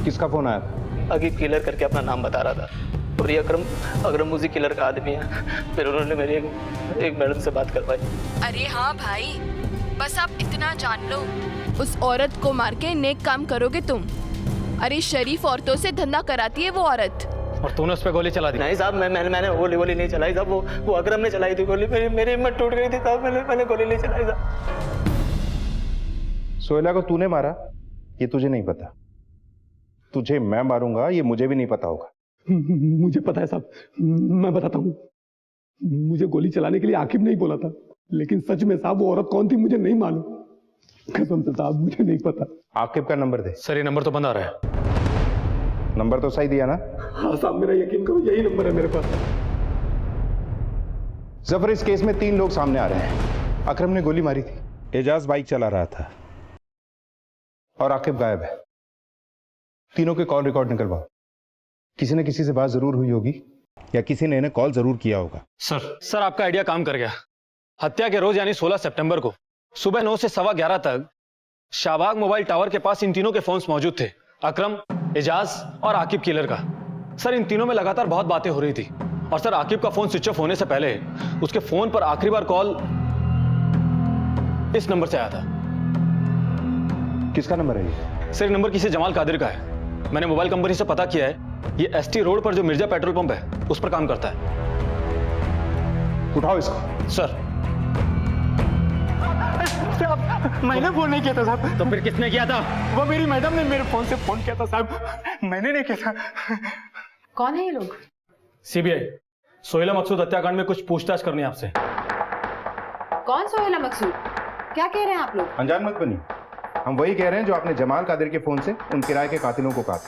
किसका फोन आया था? अकीब किलर करके अपना नाम बता रहा था, और ये अकरम उसी किलर का आदमी है। फिर उन्होंने मेरी एक मैडम से बात करवाई। अरे हाँ भाई, बस आप इतना जान लो, उस औरत को मार के नेक काम करोगे तुम। अरे शरीफ औरतों से धंधा कराती है वो औरत। और तूने उस पर गोली चला दी? नहीं साहब, मैंने गोली नहीं चलाई साहब, वो अकरम ने चलाई थी गोली। मेरी हिम्मत टूट गई थी साहब, मैंने गोली नहीं चलाई साहब। सोहेला को तूने मारा, ये तुझे नहीं पता। तुझे मैं मारूंगा, ये मुझे भी नहीं पता होगा। मुझे पता है साहब, मैं बताता हूँ। मुझे गोली चलाने के लिए आकिब नहीं बोला था, लेकिन सच में साहब वो औरत कौन थी मुझे नहीं मालूम, कसम से साहब मुझे नहीं पता। आकिब का नंबर दे। सर, ये नंबर तो बंद आ रहा है। नंबर तो सही दिया ना? हाँ साहब, मेरा यकीन करो, यही नंबर है मेरे पास। जफर, इस केस में 3 लोग सामने आ रहे हैं। अकरम ने गोली मारी थी, एजाज बाइक चला रहा था, और आकिब गायब है। तीनों के कॉल रिकॉर्ड निकलवाओ। किसी न किसी से बात जरूर हुई होगी, या किसी ने इन्हें कॉल जरूर किया होगा। सर, आपका आइडिया काम कर गया। हत्या के रोज यानी 16 सितंबर को सुबह 9 से 11:15 तक शाहबाग मोबाइल टावर के पास इन तीनों के फोन्स मौजूद थे, अकरम, एजाज और आकिब किलर का। सर, इन तीनों में लगातार बहुत बातें हो रही थी, और सर आकिब का फोन स्विच ऑफ होने से पहले उसके फोन पर आखिरी बार कॉल इस नंबर से आया था। किसका नंबर है ये? सर, नंबर किसी जमाल कादिर का है। मैंने मोबाइल कंपनी से पता किया है, ये एसटी रोड पर जो मिर्जा पेट्रोल पंप है उस पर काम करता है। उठाओ इसको। सर, मैंने फोन नहीं किया था साहब। तो फिर किसने किया था? वो मेरी मैडम ने मेरे फोन से फोन किया था साहब, मैंने नहीं किया था। कौन है ये लोग? सीबीआई, सोहेला मकसूद हत्याकांड में कुछ पूछताछ करनी है आपसे। कौन सोहेला मकसूद? क्या कह रहे हैं आप लोग? अनजान मत बनी, हम वही कह रहे हैं जो आपने जमाल कादिर के फोन से उन किराए के कातिलों को कहा।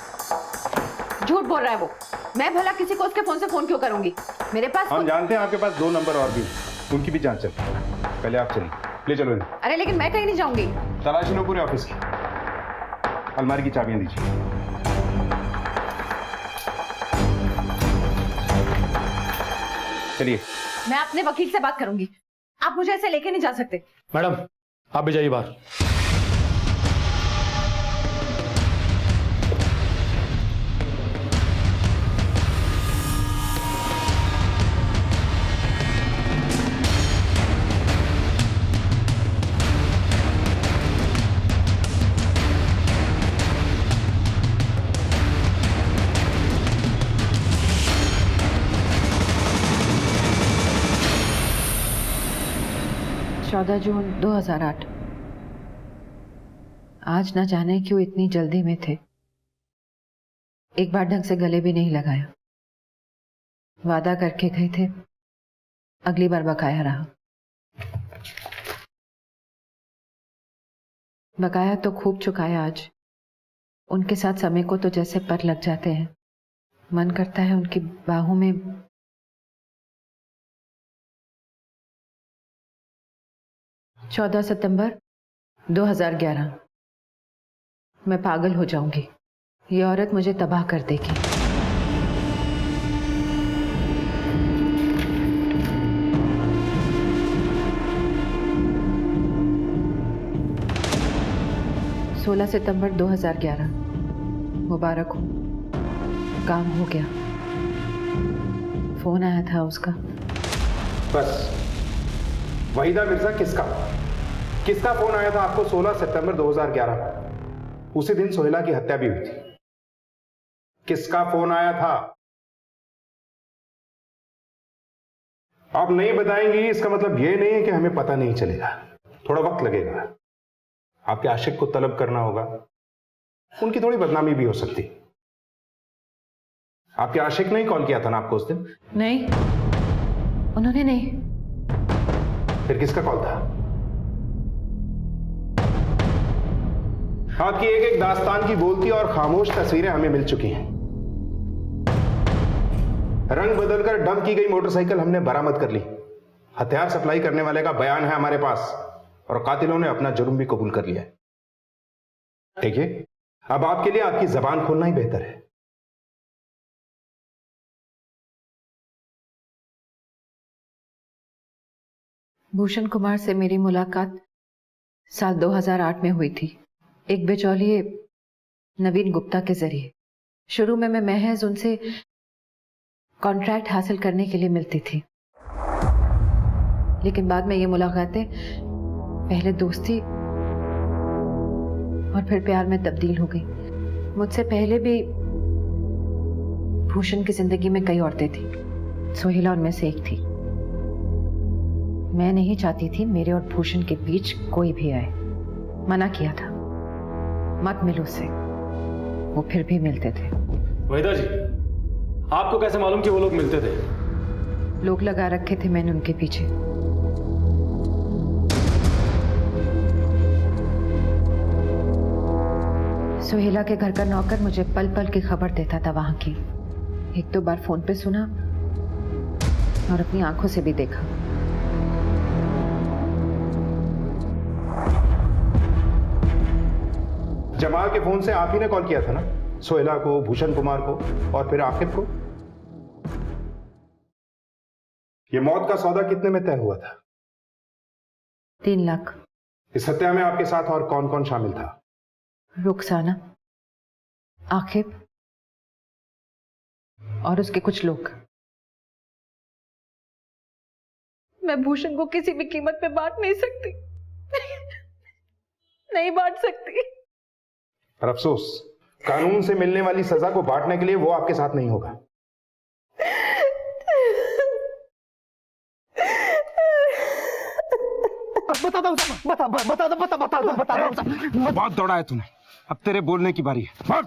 झूठ बोल रहा है वो। मैं भला किसी को उसके फोन से फोन क्यों करूंगी? मेरे पास हम जानते हैं आपके पास 2 नंबर और भी, उनकी भी जांच चलती है। पहले आप चलिए, ले चलो इन्हें। अरे लेकिन मैं कहीं नहीं जाऊंगी। तलाशी लो पूरे ऑफिस की। अलमारी की चाबियां दीजिए। चलिए। मैं अपने वकील से बात करूंगी, आप मुझे ऐसे लेके नहीं जा सकते। मैडम, आप भी जाइए बाहर। जून 2008। आज न जाने क्यों इतनी जल्दी में थे। एक बार ढंग से गले भी नहीं लगाया। वादा करके गए थे, अगली बार बकाया रहा। बकाया तो खूब चुकाया आज। उनके साथ समय को तो जैसे पर लग जाते हैं। मन करता है उनकी बाहों में 14 सितंबर 2011। मैं पागल हो जाऊंगी। ये औरत मुझे तबाह कर देगी। सोलह सितंबर 2011। मुबारक हो, काम हो गया। फोन आया था उसका। बस वहीदा मिर्जा किसका फोन आया था आपको 16 सितंबर 2011? उसी दिन सोहेला की हत्या भी हुई थी। किसका फोन आया था? आप नहीं बताएंगी इसका मतलब यह नहीं है कि हमें पता नहीं चलेगा। थोड़ा वक्त लगेगा। आपके आशिक को तलब करना होगा, उनकी थोड़ी बदनामी भी हो सकती। आपके आशिक ने ही कॉल किया था ना आपको उस दिन? नहीं, उन्होंने नहीं। फिर किसका कॉल था? आपकी एक एक दास्तान की बोलती और खामोश तस्वीरें हमें मिल चुकी हैं। रंग बदलकर डंप की गई मोटरसाइकिल हमने बरामद कर ली। हथियार सप्लाई करने वाले का बयान है हमारे पास और कातिलों ने अपना जुर्म भी कबूल कर लिया है। देखिए, अब आपके लिए आपकी जबान खोलना ही बेहतर है। भूषण कुमार से मेरी मुलाकात साल 2008 में हुई थी, एक बिचौलिए नवीन गुप्ता के जरिए। शुरू में मैं महज उनसे कॉन्ट्रैक्ट हासिल करने के लिए मिलती थी, लेकिन बाद में ये मुलाकातें पहले दोस्ती और फिर प्यार में तब्दील हो गई। मुझसे पहले भी भूषण की जिंदगी में कई औरतें थी, सोहेला उनमें से एक थी। मैं नहीं चाहती थी मेरे और भूषण के बीच कोई भी आए। मना किया था, मत मिलो उससे। वो फिर भी मिलते थे। वहीदा जी, आपको कैसे मालूम कि वो लोग मिलते थे? लोग लगा रखे थे मैंने उनके पीछे। सोहेला के घर का नौकर मुझे पल पल की खबर देता था वहां की। 1-2 बार फोन पे सुना और अपनी आंखों से भी देखा। जमाल के फोन से आप ही ने कॉल किया था ना सोहेला को, भूषण कुमार को और फिर आकिब को? ये मौत का सौदा कितने में तय हुआ था? 3 लाख। इस हत्या में आपके साथ और कौन कौन शामिल था? रुखसाना, आकिब और उसके कुछ लोग। मैं भूषण को किसी भी कीमत पे बांट नहीं सकती। नहीं बांट सकती। पर अफसोस, कानून से मिलने वाली सजा को बांटने के लिए वो आपके साथ नहीं होगा। बहुत दौड़ा है तूने, अब तेरे बोलने की बारी है।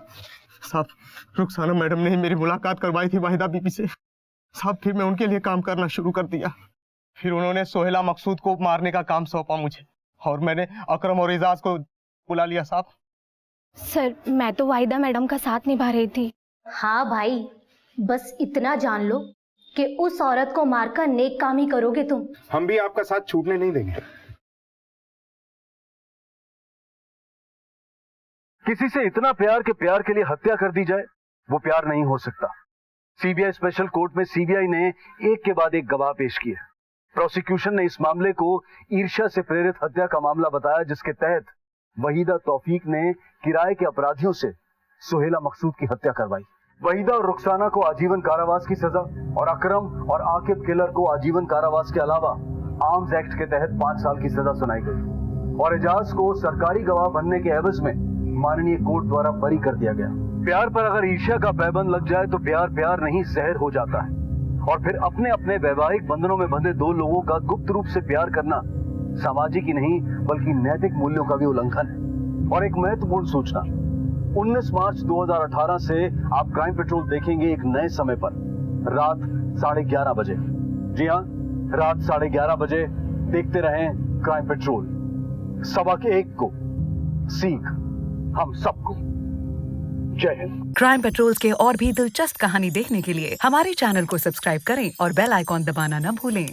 साहब, रुखसाना मैडम ने ही मेरी मुलाकात करवाई थी वाहिदा बीबी से। साहब, फिर मैं उनके लिए काम करना शुरू कर दिया। फिर उन्होंने सोहेला मकसूद को मारने का काम सौंपा मुझे, और मैंने अकरम और एजाज को बुला लिया। साहब सर, मैं तो वाहिदा मैडम का साथ निभा रही थी। हाँ भाई, बस इतना जान लो कि उस औरत को मारकर नेक काम ही करोगे तुम। हम भी आपका साथ छूटने नहीं देंगे। किसी से इतना प्यार के प्यार के लिए हत्या कर दी जाए, वो प्यार नहीं हो सकता। सीबीआई स्पेशल कोर्ट में सीबीआई ने एक के बाद एक गवाह पेश किए। प्रोसिक्यूशन ने इस मामले को ईर्ष्या से प्रेरित हत्या का मामला बताया, जिसके तहत वहीदा तौफीक ने किराए के अपराधियों से सोहेला मकसूद की हत्या करवाई। वहीदा और रुखसाना को आजीवन कारावास की सजा और अकरम और आकिब किलर को आजीवन कारावास के अलावा आर्म्स एक्ट के तहत 5 साल की सजा सुनाई गई और एजाज को सरकारी गवाह बनने के एवज में माननीय कोर्ट द्वारा बरी कर दिया गया। प्यार पर अगर ईर्ष्या का पैबंद लग जाए तो प्यार प्यार नहीं जहर हो जाता है, और फिर अपने अपने वैवाहिक बंधनों में बंधे दो लोगों का गुप्त रूप से प्यार करना सामाजिक ही नहीं बल्कि नैतिक मूल्यों का भी उल्लंघन है। और एक महत्वपूर्ण सूचना, 19 मार्च 2018 से आप क्राइम पेट्रोल देखेंगे एक नए समय पर, रात 11:30 बजे। जी हाँ, रात 11:30 बजे देखते रहें क्राइम पेट्रोल। 1:15 को सीख हम सबको। जय हिंद। क्राइम पेट्रोल के और भी दिलचस्प कहानी देखने के लिए हमारे चैनल को सब्सक्राइब करें और बेल आइकॉन दबाना न भूलें।